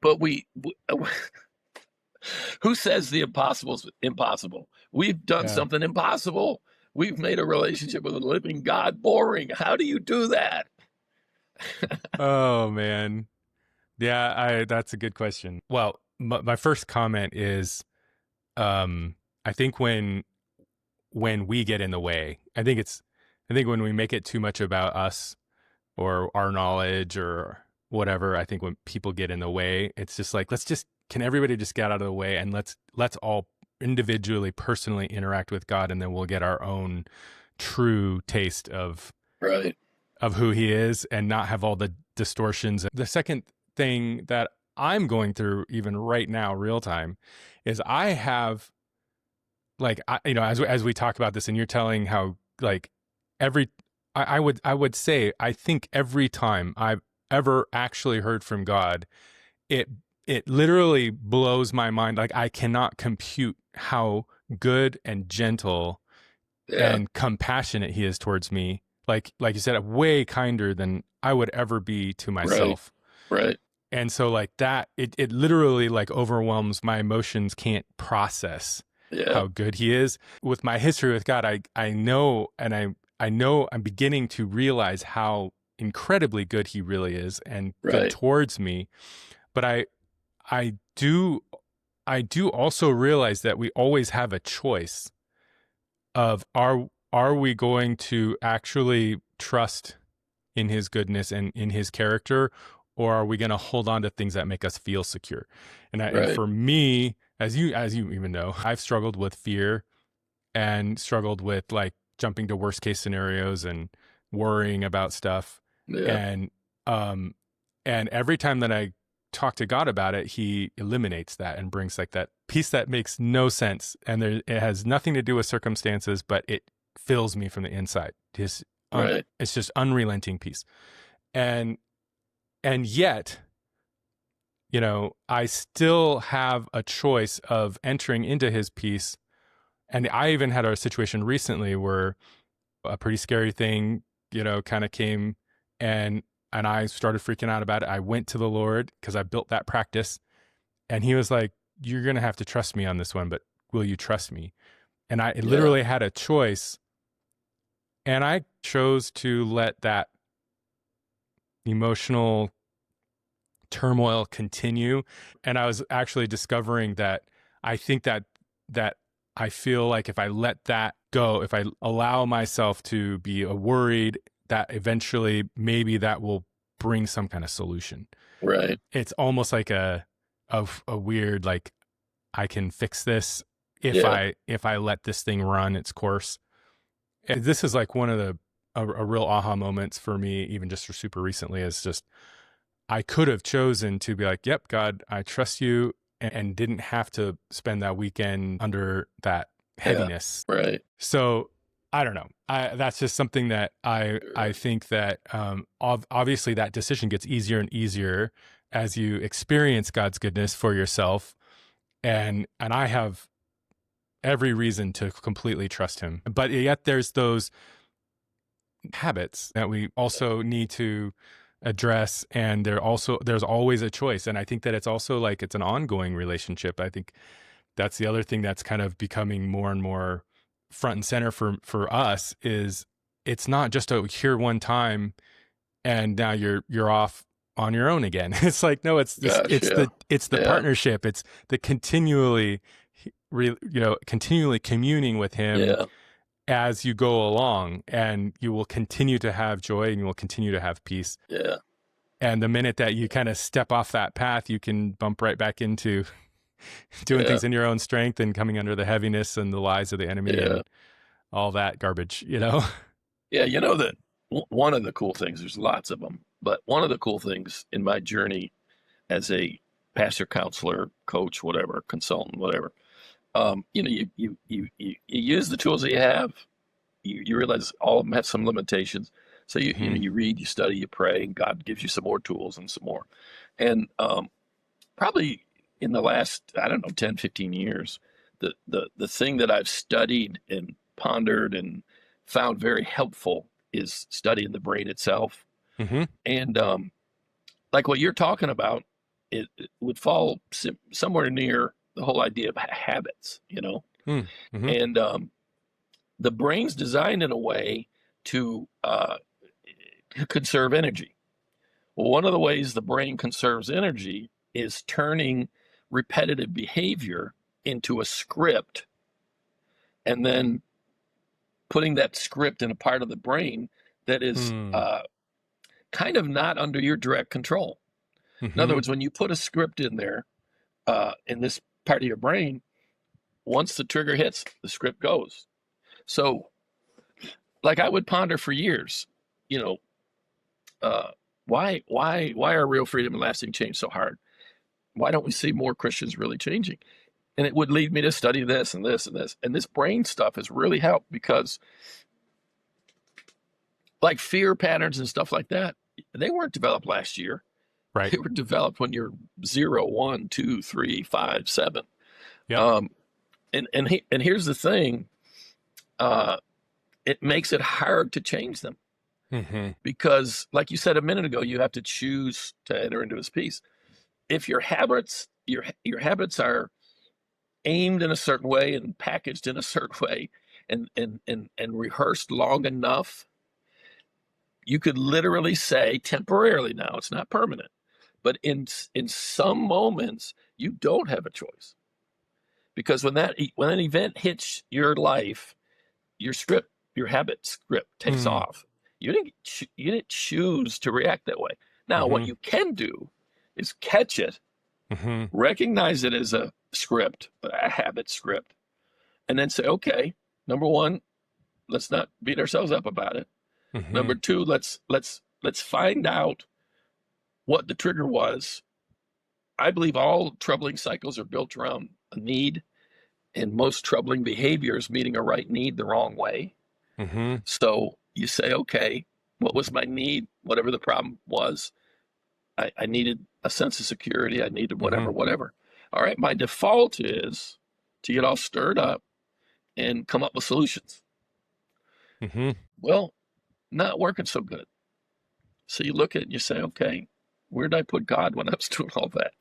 Speaker 2: But who says the impossible's impossible? We've done something impossible. We've made a relationship with a living God boring. How do you do that?
Speaker 1: Oh man. Yeah, that's a good question. Well, my first comment is, I think when we get in the way, I think when we make it too much about us or our knowledge or whatever, I think when people get in the way, it's just like, can everybody just get out of the way and let's all individually, personally interact with God, and then we'll get our own true taste of who he is and not have all the distortions. The second thing that I'm going through even right now, real time, is I have like, as we talk about this and you're telling how like I would say, I think every time I've ever actually heard from God, it literally blows my mind. Like I cannot compute how good and gentle and compassionate he is towards me. Like you said, way kinder than I would ever be to myself.
Speaker 2: Right.
Speaker 1: And so like that, it literally like overwhelms my emotions, can't process how good he is. With my history with God, I know, and I know I'm beginning to realize how incredibly good he really is and good towards me. But I do I do also realize that we always have a choice of are we going to actually trust in his goodness and in his character, or are we going to hold on to things that make us feel secure? And and
Speaker 2: Right.
Speaker 1: for me, as you even know, I've struggled with fear and struggled with like jumping to worst case scenarios and worrying about stuff.
Speaker 2: Yeah.
Speaker 1: And and every time that I talk to God about it, he eliminates that and brings like that peace that makes no sense. And it has nothing to do with circumstances, but it fills me from the inside.
Speaker 2: Right.
Speaker 1: It's just unrelenting peace. And yet, you know, I still have a choice of entering into his peace. And I even had a situation recently where a pretty scary thing, you know, kind of came, and I started freaking out about it. I went to the Lord because I built that practice, and he was like, "You're going to have to trust me on this one, but will you trust me?" And I
Speaker 2: Yeah.
Speaker 1: literally had a choice, and I chose to let that emotional turmoil continue. And I was actually discovering that I think that I feel like if I let that go, if I allow myself to be worried, that eventually maybe that will bring some kind of solution.
Speaker 2: Right.
Speaker 1: It's almost like a weird, like, I can fix this if
Speaker 2: Yeah.
Speaker 1: I let this thing run its course. And this is like one of the a real aha moments for me, even just for super recently, is just I could have chosen to be like, "Yep, God, I trust you," and didn't have to spend that weekend under that
Speaker 2: Yeah.
Speaker 1: heaviness.
Speaker 2: Right.
Speaker 1: So I don't know. That's just something that I think that obviously that decision gets easier and easier as you experience God's goodness for yourself, and I have every reason to completely trust him. But yet there's those habits that we also need to address, and there's always a choice. And I think that it's also like it's an ongoing relationship. I think that's the other thing that's kind of becoming more and more front and center for us, is it's not just a here one time and now you're off on your own again. It's like, no, it's this,
Speaker 2: Gosh. Yeah.
Speaker 1: it's the
Speaker 2: Yeah.
Speaker 1: partnership. It's the continually communing with him
Speaker 2: Yeah.
Speaker 1: as you go along, and you will continue to have joy and you will continue to have peace.
Speaker 2: Yeah.
Speaker 1: And the minute that you kind of step off that path, you can bump right back into doing
Speaker 2: Yeah.
Speaker 1: things in your own strength and coming under the heaviness and the lies of the enemy
Speaker 2: Yeah.
Speaker 1: and all that garbage, you know?
Speaker 2: Yeah. You know that one of the cool things, there's lots of them, but one of the cool things in my journey as a pastor, counselor, coach, whatever, consultant, whatever, you know, you use the tools that you have. You realize all of them have some limitations. So you know, you read, you study, you pray, and God gives you some more tools and some more. And probably in the last, I don't know, 10, 15 years, the thing that I've studied and pondered and found very helpful is studying the brain itself.
Speaker 1: Mm-hmm.
Speaker 2: And like what you're talking about, it would fall somewhere near the whole idea of habits, you know?
Speaker 1: Mm-hmm.
Speaker 2: And the brain's designed in a way to conserve energy. Well, one of the ways the brain conserves energy is turning repetitive behavior into a script and then putting that script in a part of the brain that is kind of not under your direct control. In other words, when you put a script in there, in this part of your brain, once the trigger hits, the script goes. So, like I would ponder for years, you know, why are real freedom and lasting change so hard? Why don't we see more Christians really changing? And it would lead me to study this and this and this. And this brain stuff has really helped because, like fear patterns and stuff like that, they weren't developed last year.
Speaker 1: Right.
Speaker 2: They were developed when you're 0, 1, 2, 3, 5, 7.
Speaker 1: Yep.
Speaker 2: And here's the thing, it makes it hard to change them.
Speaker 1: Mm-hmm.
Speaker 2: Because, like you said a minute ago, you have to choose to enter into his peace. If your habits are aimed in a certain way and packaged in a certain way and rehearsed long enough, you could literally say temporarily, now it's not permanent, but in some moments you don't have a choice. Because when an event hits your life, your habit script takes off. You didn't choose to react that way. Now, what you can do is catch it, recognize it as a script, a habit script, and then say, okay, number one, let's not beat ourselves up about it. Number two, let's find out what the trigger was. I believe all troubling cycles are built around a need, and most troubling behavior is meeting a right need the wrong way. So you say, okay, what was my need? Whatever the problem was, I needed a sense of security. I needed whatever. All right, my default is to get all stirred up and come up with solutions. Well, not working so good. So you look at it and you say, okay, where did I put God when I was doing all that?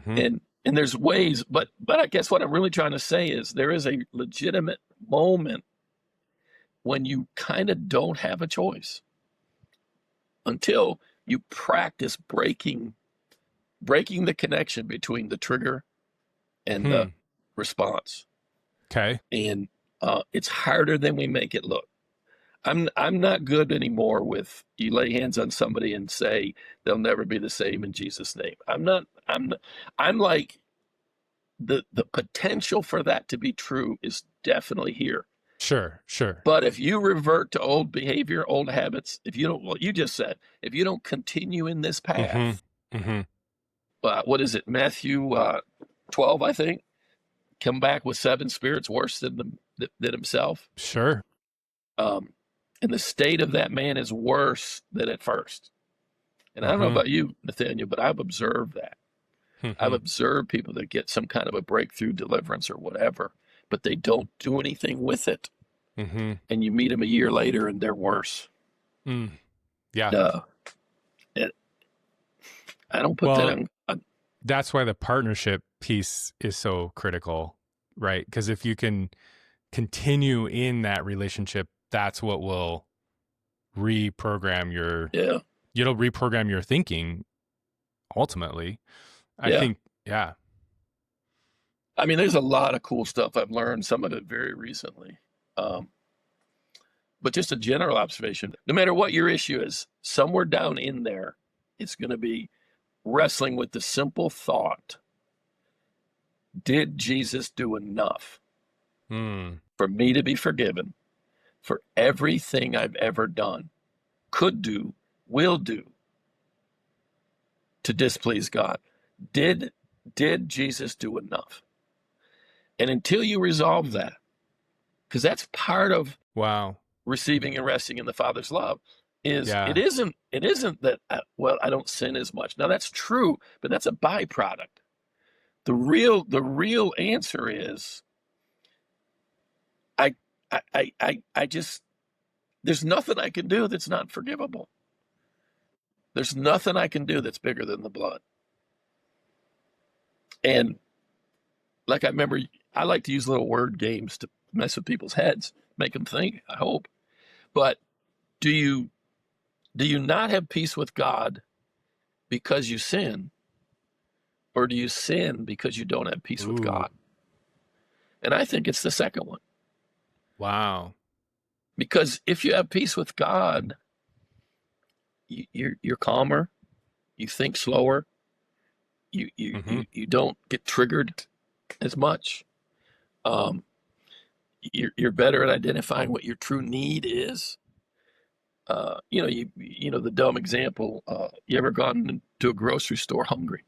Speaker 2: And there's ways, but I guess what I'm really trying to say is there is a legitimate moment when you kind of don't have a choice until you practice breaking the connection between the trigger and the response.
Speaker 1: Okay.
Speaker 2: And it's harder than we make it look. I'm not good anymore with you lay hands on somebody and say they'll never be the same in Jesus' name. I'm like the potential for that to be true is definitely here.
Speaker 1: Sure.
Speaker 2: But if you revert to old behavior, old habits, if you don't, what you just said, if you don't continue in this path, what is it? Matthew 12, I think, come back with 7 spirits worse than himself.
Speaker 1: Sure.
Speaker 2: And the state of that man is worse than at first. And I don't know about you, Nathaniel, but I've observed that. I've observed people that get some kind of a breakthrough, deliverance or whatever, but they don't do anything with it. And you meet them a year later and they're worse.
Speaker 1: Yeah.
Speaker 2: I don't put that on.
Speaker 1: That's why the partnership piece is so critical, right? Because if you can continue in that relationship, that's what will reprogram you'll reprogram your thinking ultimately. I think.
Speaker 2: I mean, there's a lot of cool stuff I've learned, some of it very recently. But just a general observation, no matter what your issue is, somewhere down in there, it's going to be wrestling with the simple thought, did Jesus do enough for me to be forgiven for everything I've ever done, could do, will do to displease God? Did Jesus do enough? And until you resolve that, because that's part of receiving and resting in the Father's love, it isn't that I don't sin as much. Now that's true, but that's a byproduct. The real answer is I just, there's nothing I can do that's not forgivable. There's nothing I can do that's bigger than the blood. And like, I like to use little word games to mess with people's heads, make them think, I hope. But do you not have peace with God because you sin? Or do you sin because you don't have peace with God? And I think it's the second one.
Speaker 1: Wow.
Speaker 2: Because if you have peace with God, you're calmer, you think slower, you don't get triggered as much. You're better at identifying what your true need is. You know the dumb example. You ever gone to a grocery store hungry,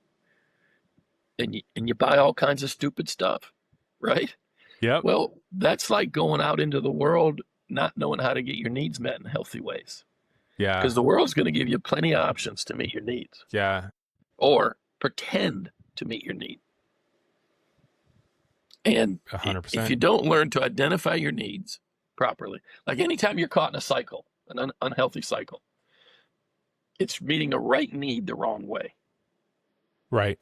Speaker 2: and you buy all kinds of stupid stuff, right?
Speaker 1: Yep.
Speaker 2: Well, that's like going out into the world not knowing how to get your needs met in healthy ways.
Speaker 1: Yeah.
Speaker 2: Because the world's going to give you plenty of options to meet your needs.
Speaker 1: Yeah.
Speaker 2: Or pretend to meet your need. And
Speaker 1: 100%.
Speaker 2: if you don't learn to identify your needs properly, like anytime you're caught in a cycle, an unhealthy cycle, it's meeting a right need the wrong way.
Speaker 1: Right.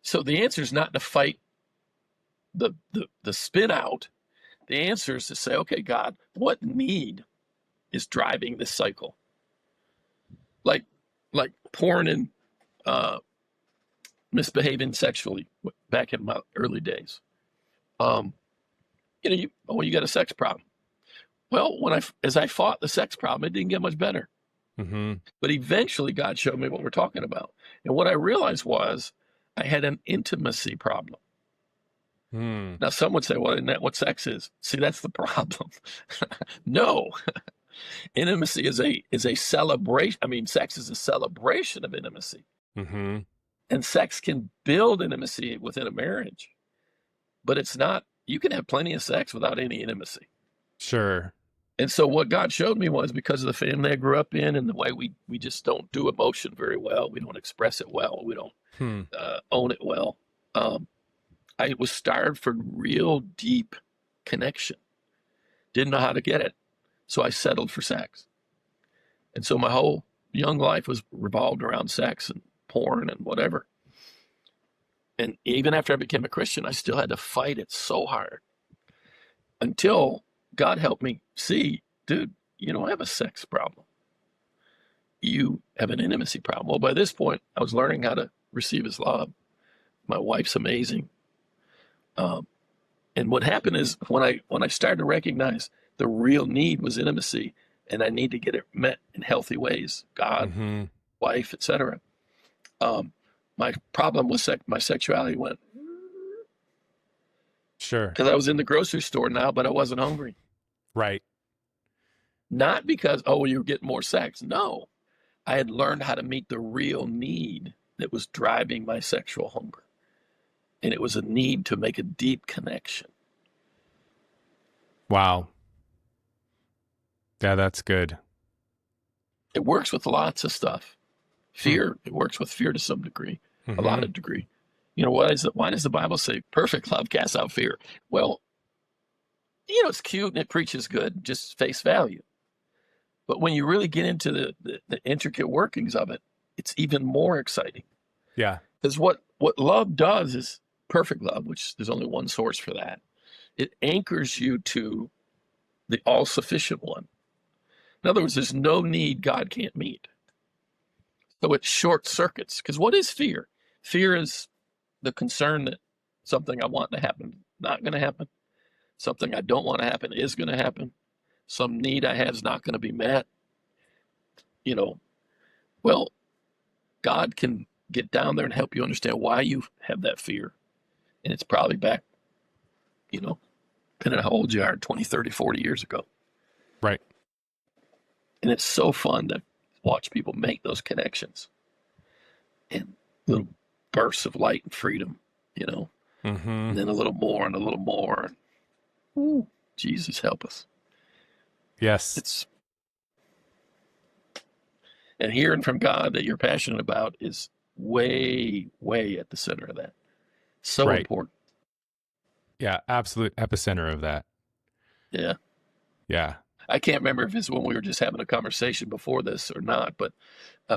Speaker 2: So the answer is not to fight the spin out. The answer is to say, okay, God, what need is driving this cycle? Like porn and misbehaving sexually back in my early days. You got a sex problem. Well, as I fought the sex problem, it didn't get much better.
Speaker 1: Mm-hmm.
Speaker 2: But eventually God showed me what we're talking about. And what I realized was I had an intimacy problem.
Speaker 1: Mm.
Speaker 2: Now, some would say, well, isn't that what sex is? See, that's the problem. No, intimacy is a celebration. I mean, sex is a celebration of intimacy.
Speaker 1: Mm-hmm.
Speaker 2: And sex can build intimacy within a marriage, but it's not, you can have plenty of sex without any intimacy.
Speaker 1: Sure.
Speaker 2: And so what God showed me was, because of the family I grew up in and the way we just don't do emotion very well, we don't express it well, we don't own it well. I was starved for real deep connection. Didn't know how to get it. So I settled for sex. And so my whole young life was revolved around sex and porn and whatever. And even after I became a Christian, I still had to fight it so hard until God helped me see, dude, you don't have a sex problem. You have an intimacy problem. Well, by this point, I was learning how to receive his love. My wife's amazing. And what happened is when I started to recognize the real need was intimacy, and I need to get it met in healthy ways, God, wife, etc. My problem with my sexuality went.
Speaker 1: Sure.
Speaker 2: Because I was in the grocery store now, but I wasn't hungry.
Speaker 1: Right.
Speaker 2: Not because, oh, you're getting more sex. No, I had learned how to meet the real need that was driving my sexual hunger. And it was a need to make a deep connection.
Speaker 1: Wow. Yeah, that's good.
Speaker 2: It works with lots of stuff. Fear, it works with fear to some degree, a lot of degree. You know, why does the Bible say perfect love casts out fear? Well, it's cute and it preaches good, just face value. But when you really get into the intricate workings of it, it's even more exciting.
Speaker 1: Yeah.
Speaker 2: Because what love does is perfect love, which there's only one source for that. It anchors you to the all-sufficient one. In other words, there's no need God can't meet. So it short circuits. Because what is fear? Fear is the concern that something I want to happen not going to happen. Something I don't want to happen is going to happen. Some need I have is not going to be met. Well, God can get down there and help you understand why you have that fear. And it's probably back, depending on how old you are, 20, 30, 40 years ago.
Speaker 1: Right.
Speaker 2: And it's so fun to watch people make those connections and little bursts of light and freedom, and then a little more and a little more. Ooh, Jesus, help us.
Speaker 1: Yes.
Speaker 2: And hearing from God that you're passionate about is way, way at the center of that. So important.
Speaker 1: Yeah, absolute epicenter of that.
Speaker 2: Yeah.
Speaker 1: Yeah.
Speaker 2: I can't remember if it's when we were just having a conversation before this or not, but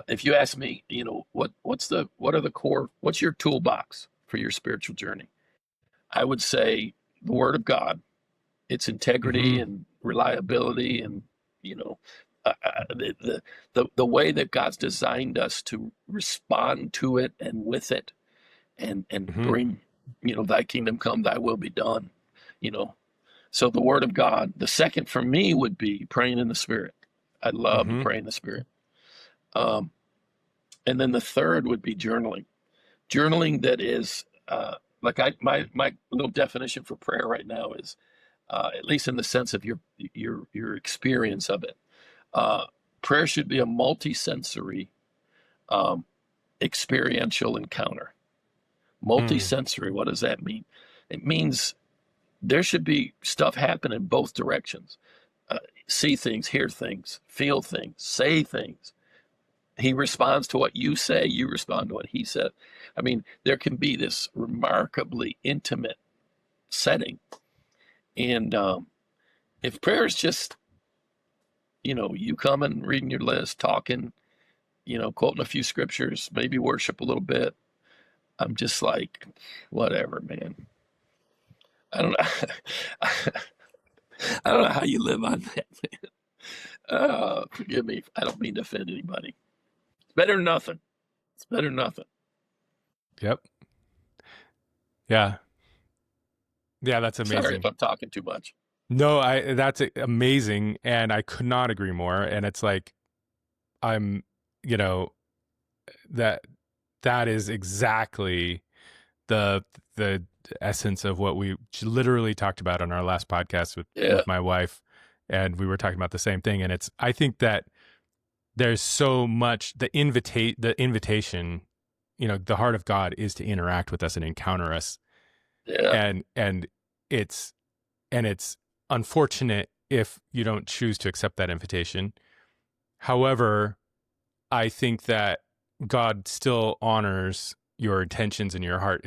Speaker 2: if you ask me, what's your toolbox for your spiritual journey? I would say the Word of God, its integrity and reliability, and the way that God's designed us to respond to it and with it, and bring, thy kingdom come, thy will be done, So the Word of God. The second for me would be praying in the Spirit. I love to pray in the Spirit. And then the third would be journaling. Journaling that is my little definition for prayer right now is, at least in the sense of your experience of it. Prayer should be a multi-sensory, experiential encounter. Multi-sensory, what does that mean? It means there should be stuff happen in both directions. See things, hear things, feel things, say things. He responds to what you say, you respond to what he said. I mean, there can be this remarkably intimate setting. And if prayer is just, you coming, reading your list, talking, quoting a few scriptures, maybe worship a little bit, I'm just like, whatever, man. I don't know. I don't know how you live on that, man. Forgive me. I don't mean to offend anybody. It's better than nothing. It's better than nothing.
Speaker 1: Yep. Yeah. Yeah, that's
Speaker 2: Sorry if
Speaker 1: amazing.
Speaker 2: I'm talking too much.
Speaker 1: No, that's amazing, and I could not agree more. And it's like I'm, you know, that that is exactly the the essence of what we literally talked about on our last podcast
Speaker 2: Yeah,
Speaker 1: with my wife, and we were talking about the same thing. And it's I think that there's so much the invitation, the heart of God is to interact with us and encounter us,
Speaker 2: yeah,
Speaker 1: and it's it's unfortunate if you don't choose to accept that invitation. However, I think that God still honors your intentions in your heart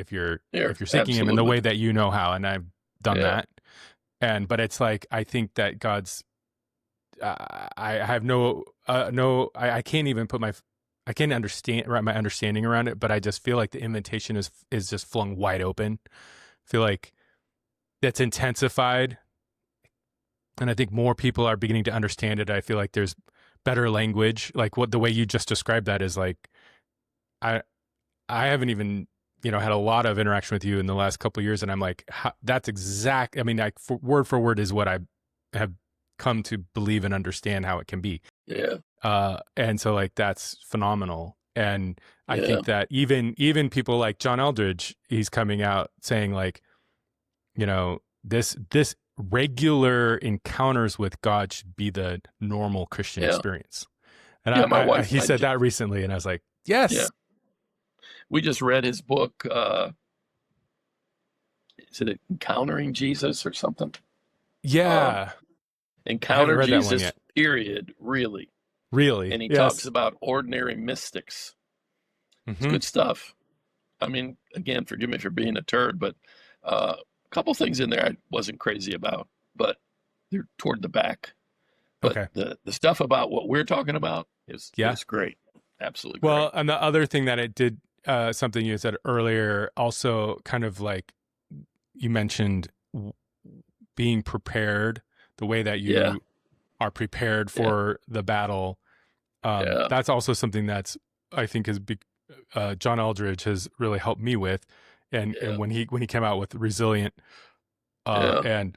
Speaker 2: yeah,
Speaker 1: if you're seeking him in the
Speaker 2: absolutely.
Speaker 1: way that you know how, and I've done
Speaker 2: Yeah,
Speaker 1: that. But it's like I think that God's I have I can't even put I can't wrap my understanding around it, but I just feel like the invitation is just flung wide open. I feel like that's intensified, and I think more people are beginning to understand it. I feel like there's better language, like what the way you just described that is like I I haven't even had a lot of interaction with you in the last couple of years, and I'm like that's exact. I mean, like for word is what I have come to believe and understand how it can be.
Speaker 2: yeah,
Speaker 1: And so like that's phenomenal. And I
Speaker 2: yeah,
Speaker 1: think that even people like John Eldridge, he's coming out saying like, this regular encounters with God should be the normal Christian
Speaker 2: yeah,
Speaker 1: experience. And
Speaker 2: yeah. My wife
Speaker 1: he
Speaker 2: and I,
Speaker 1: said that recently, and I was like,
Speaker 2: yeah,
Speaker 1: yes,
Speaker 2: we just read his book. Is it Encountering Jesus or something? Um,
Speaker 1: yeah. I haven't
Speaker 2: Encounter
Speaker 1: read that one
Speaker 2: Jesus,
Speaker 1: yet.
Speaker 2: period, really.
Speaker 1: Really?
Speaker 2: And he talks
Speaker 1: Yes.
Speaker 2: about ordinary mystics. It's
Speaker 1: Mm-hmm.
Speaker 2: good stuff. I mean, again, forgive me for being a turd, but a couple things in there I wasn't crazy about, but they're toward the back. But
Speaker 1: Okay.
Speaker 2: the stuff about what we're talking about
Speaker 1: Yeah.
Speaker 2: is great, absolutely
Speaker 1: Well,
Speaker 2: great.
Speaker 1: and the other thing that it did, something you said earlier, also kind of like you mentioned being prepared, the way that
Speaker 2: Yeah,
Speaker 1: you are prepared
Speaker 2: yeah,
Speaker 1: for the battle.
Speaker 2: yeah,
Speaker 1: That's also something that's I think John Eldridge has really helped me with, and
Speaker 2: yeah,
Speaker 1: when he came out with Resilient,
Speaker 2: yeah,
Speaker 1: and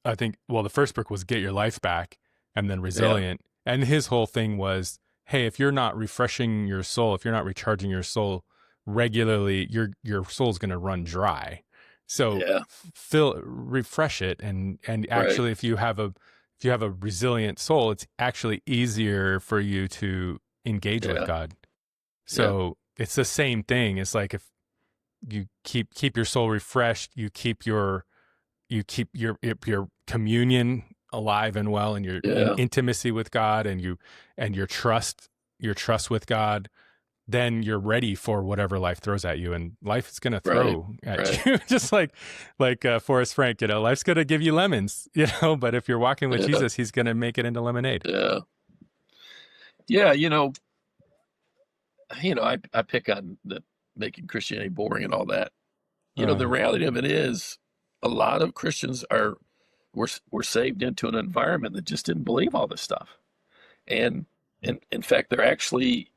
Speaker 1: I think the first book was Get Your Life Back, and then
Speaker 2: yeah,
Speaker 1: Resilient, and his whole thing was, hey, if you're not refreshing your soul, if you're not recharging your soul regularly, your soul's going to run dry. So
Speaker 2: yeah.
Speaker 1: refresh it, and
Speaker 2: Right.
Speaker 1: actually, if you have a resilient soul, it's actually easier for you to engage with
Speaker 2: Yeah,
Speaker 1: God.
Speaker 2: yeah,
Speaker 1: So it's the same thing. It's like if you keep your soul refreshed, you keep your communion alive and well, and your
Speaker 2: yeah.
Speaker 1: intimacy with God, and your trust with God, then you're ready for whatever life throws at you, and life is going to
Speaker 2: Right,
Speaker 1: throw at
Speaker 2: right.
Speaker 1: you just like Forrest Frank, life's going to give you lemons, but if you're walking with
Speaker 2: Yeah,
Speaker 1: Jesus, he's going to make it into lemonade.
Speaker 2: yeah, yeah. I pick on the making Christianity boring and all that. The
Speaker 1: Uh,
Speaker 2: reality of it is, a lot of Christians were saved into an environment that just didn't believe all this stuff, and in fact, they're actually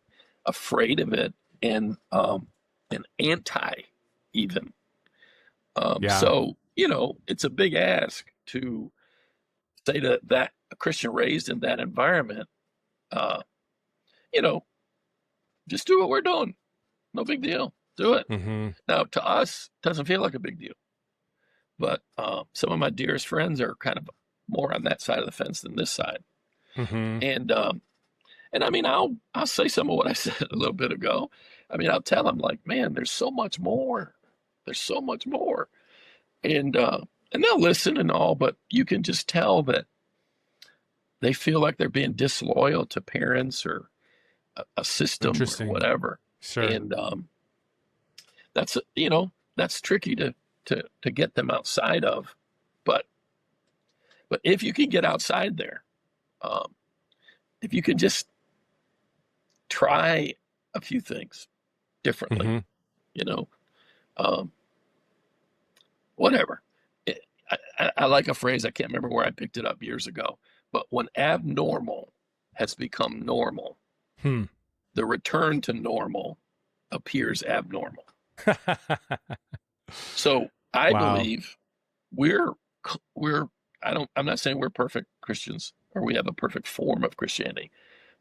Speaker 2: afraid of it and anti even.
Speaker 1: yeah,
Speaker 2: So it's a big ask to say that a Christian raised in that environment, uh, you know, just do what we're doing. No big deal. Do it.
Speaker 1: mm-hmm,
Speaker 2: Now, to us, it doesn't feel like a big deal. But some of my dearest friends are kind of more on that side of the fence than this side.
Speaker 1: mm-hmm,
Speaker 2: And I mean, I'll say some of what I said a little bit ago. I mean, I'll tell them like, man, there's so much more. There's so much more. And they'll listen and all, but you can just tell that they feel like they're being disloyal to parents or a system or
Speaker 1: interesting,
Speaker 2: whatever.
Speaker 1: sure,
Speaker 2: And that's that's tricky to get them outside of. But if you can get outside there, um, if you can just try a few things differently,
Speaker 1: mm-hmm,
Speaker 2: you know, um, whatever. I like a phrase. I can't remember where I picked it up years ago. But when abnormal has become normal,
Speaker 1: hmm.
Speaker 2: the return to normal appears abnormal. So I
Speaker 1: Wow,
Speaker 2: believe we're I'm not saying we're perfect Christians or we have a perfect form of Christianity,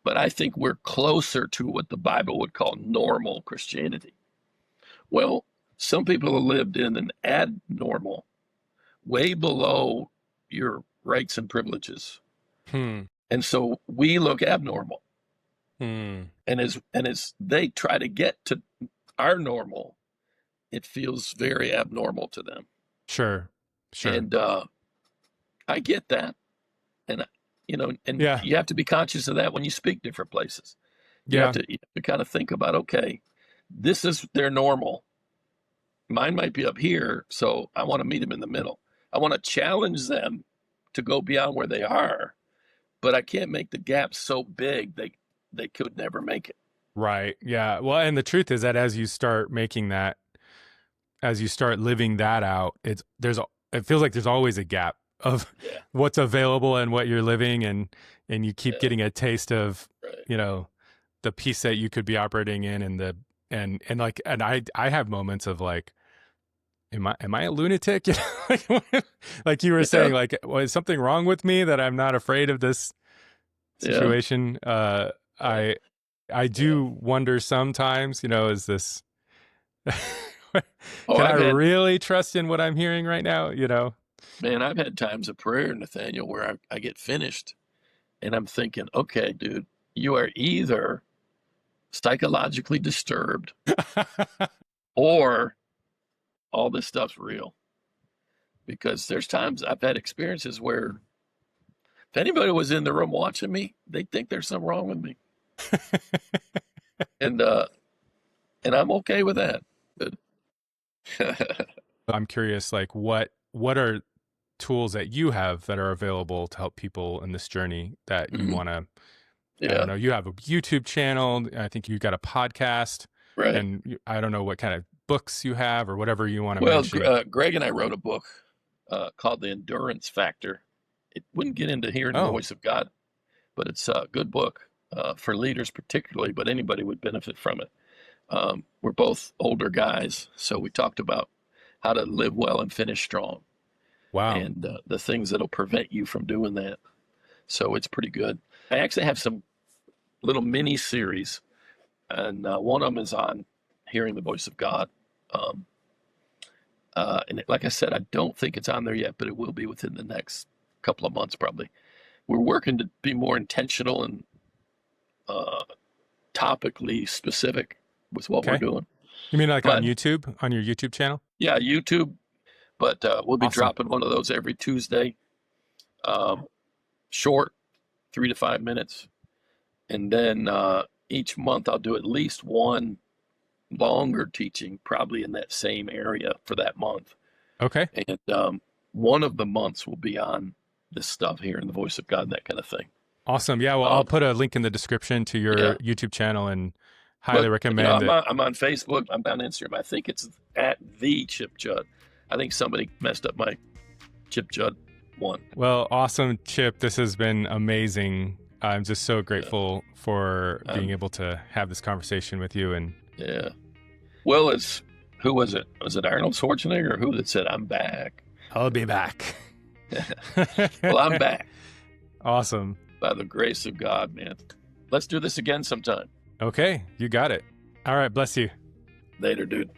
Speaker 2: but I think we're closer to what the Bible would call normal Christianity. Well, some people have lived in an abnormal, way below your rights and privileges. And so we look abnormal. And as they try to get to our normal, it feels very abnormal to them.
Speaker 1: Sure.
Speaker 2: And I get that. And, you have to be conscious of that when you speak different places. You have to kind of think about, okay, this is their normal. Mine might be up here, so I want to meet them in the middle. I want to challenge them to go beyond where they are, but I can't make the gap so big they could never make it.
Speaker 1: Right. Yeah. Well, and the truth is that as you start making that, as you start living that out, it feels like there's always a gap of what's available and what you're living, and you keep getting a taste of, the piece that you could be operating in, and I have moments of like, am I a lunatic? Like you were saying, like, is something wrong with me that I'm not afraid of this situation? I do wonder sometimes, is this, can I really trust in what I'm hearing right now?
Speaker 2: Man, I've had times of prayer, Nathaniel, where I get finished and I'm thinking, okay, dude, you are either psychologically disturbed or all this stuff's real. Because there's times I've had experiences where if anybody was in the room watching me, they'd think there's something wrong with me. And I'm okay with that. But
Speaker 1: I'm curious, like what are tools that you have that are available to help people in this journey that you want to, I don't know, you have a YouTube channel. I think you got a podcast,
Speaker 2: right?
Speaker 1: And I don't know what kind of books you have or whatever you want to mention.
Speaker 2: Greg and I wrote a book called The Endurance Factor. It wouldn't get into hearing the voice of God, but it's a good book for leaders particularly, but anybody would benefit from it. We're both older guys, so we talked about how to live well and finish strong.
Speaker 1: Wow.
Speaker 2: And the things that'll prevent you from doing that. So it's pretty good. I actually have some little mini series, and one of them is on hearing the voice of God. And like I said, I don't think it's on there yet, but it will be within the next couple of months probably. We're working to be more intentional and topically specific with what we're doing.
Speaker 1: You mean like on YouTube, on your YouTube channel?
Speaker 2: Yeah, YouTube. But we'll be dropping one of those every Tuesday. Short, 3 to 5 minutes. And then each month I'll do at least one longer teaching, probably in that same area for that month.
Speaker 1: Okay.
Speaker 2: And one of the months will be on this stuff here in the voice of God, that kind of thing.
Speaker 1: Awesome. Yeah, well, I'll put a link in the description to your YouTube channel and highly recommend it.
Speaker 2: I'm on Facebook. I'm on Instagram. I think it's at the Chip Judd. I think somebody messed up my Chip Judd one.
Speaker 1: Well, awesome, Chip. This has been amazing. I'm just so grateful for being able to have this conversation with you. And
Speaker 2: well, who was it? Was it Arnold Schwarzenegger or who that said, "I'm back"?
Speaker 1: I'll be back.
Speaker 2: Well, I'm back.
Speaker 1: Awesome.
Speaker 2: By the grace of God, man. Let's do this again sometime.
Speaker 1: Okay, you got it. All right, bless you.
Speaker 2: Later, dude.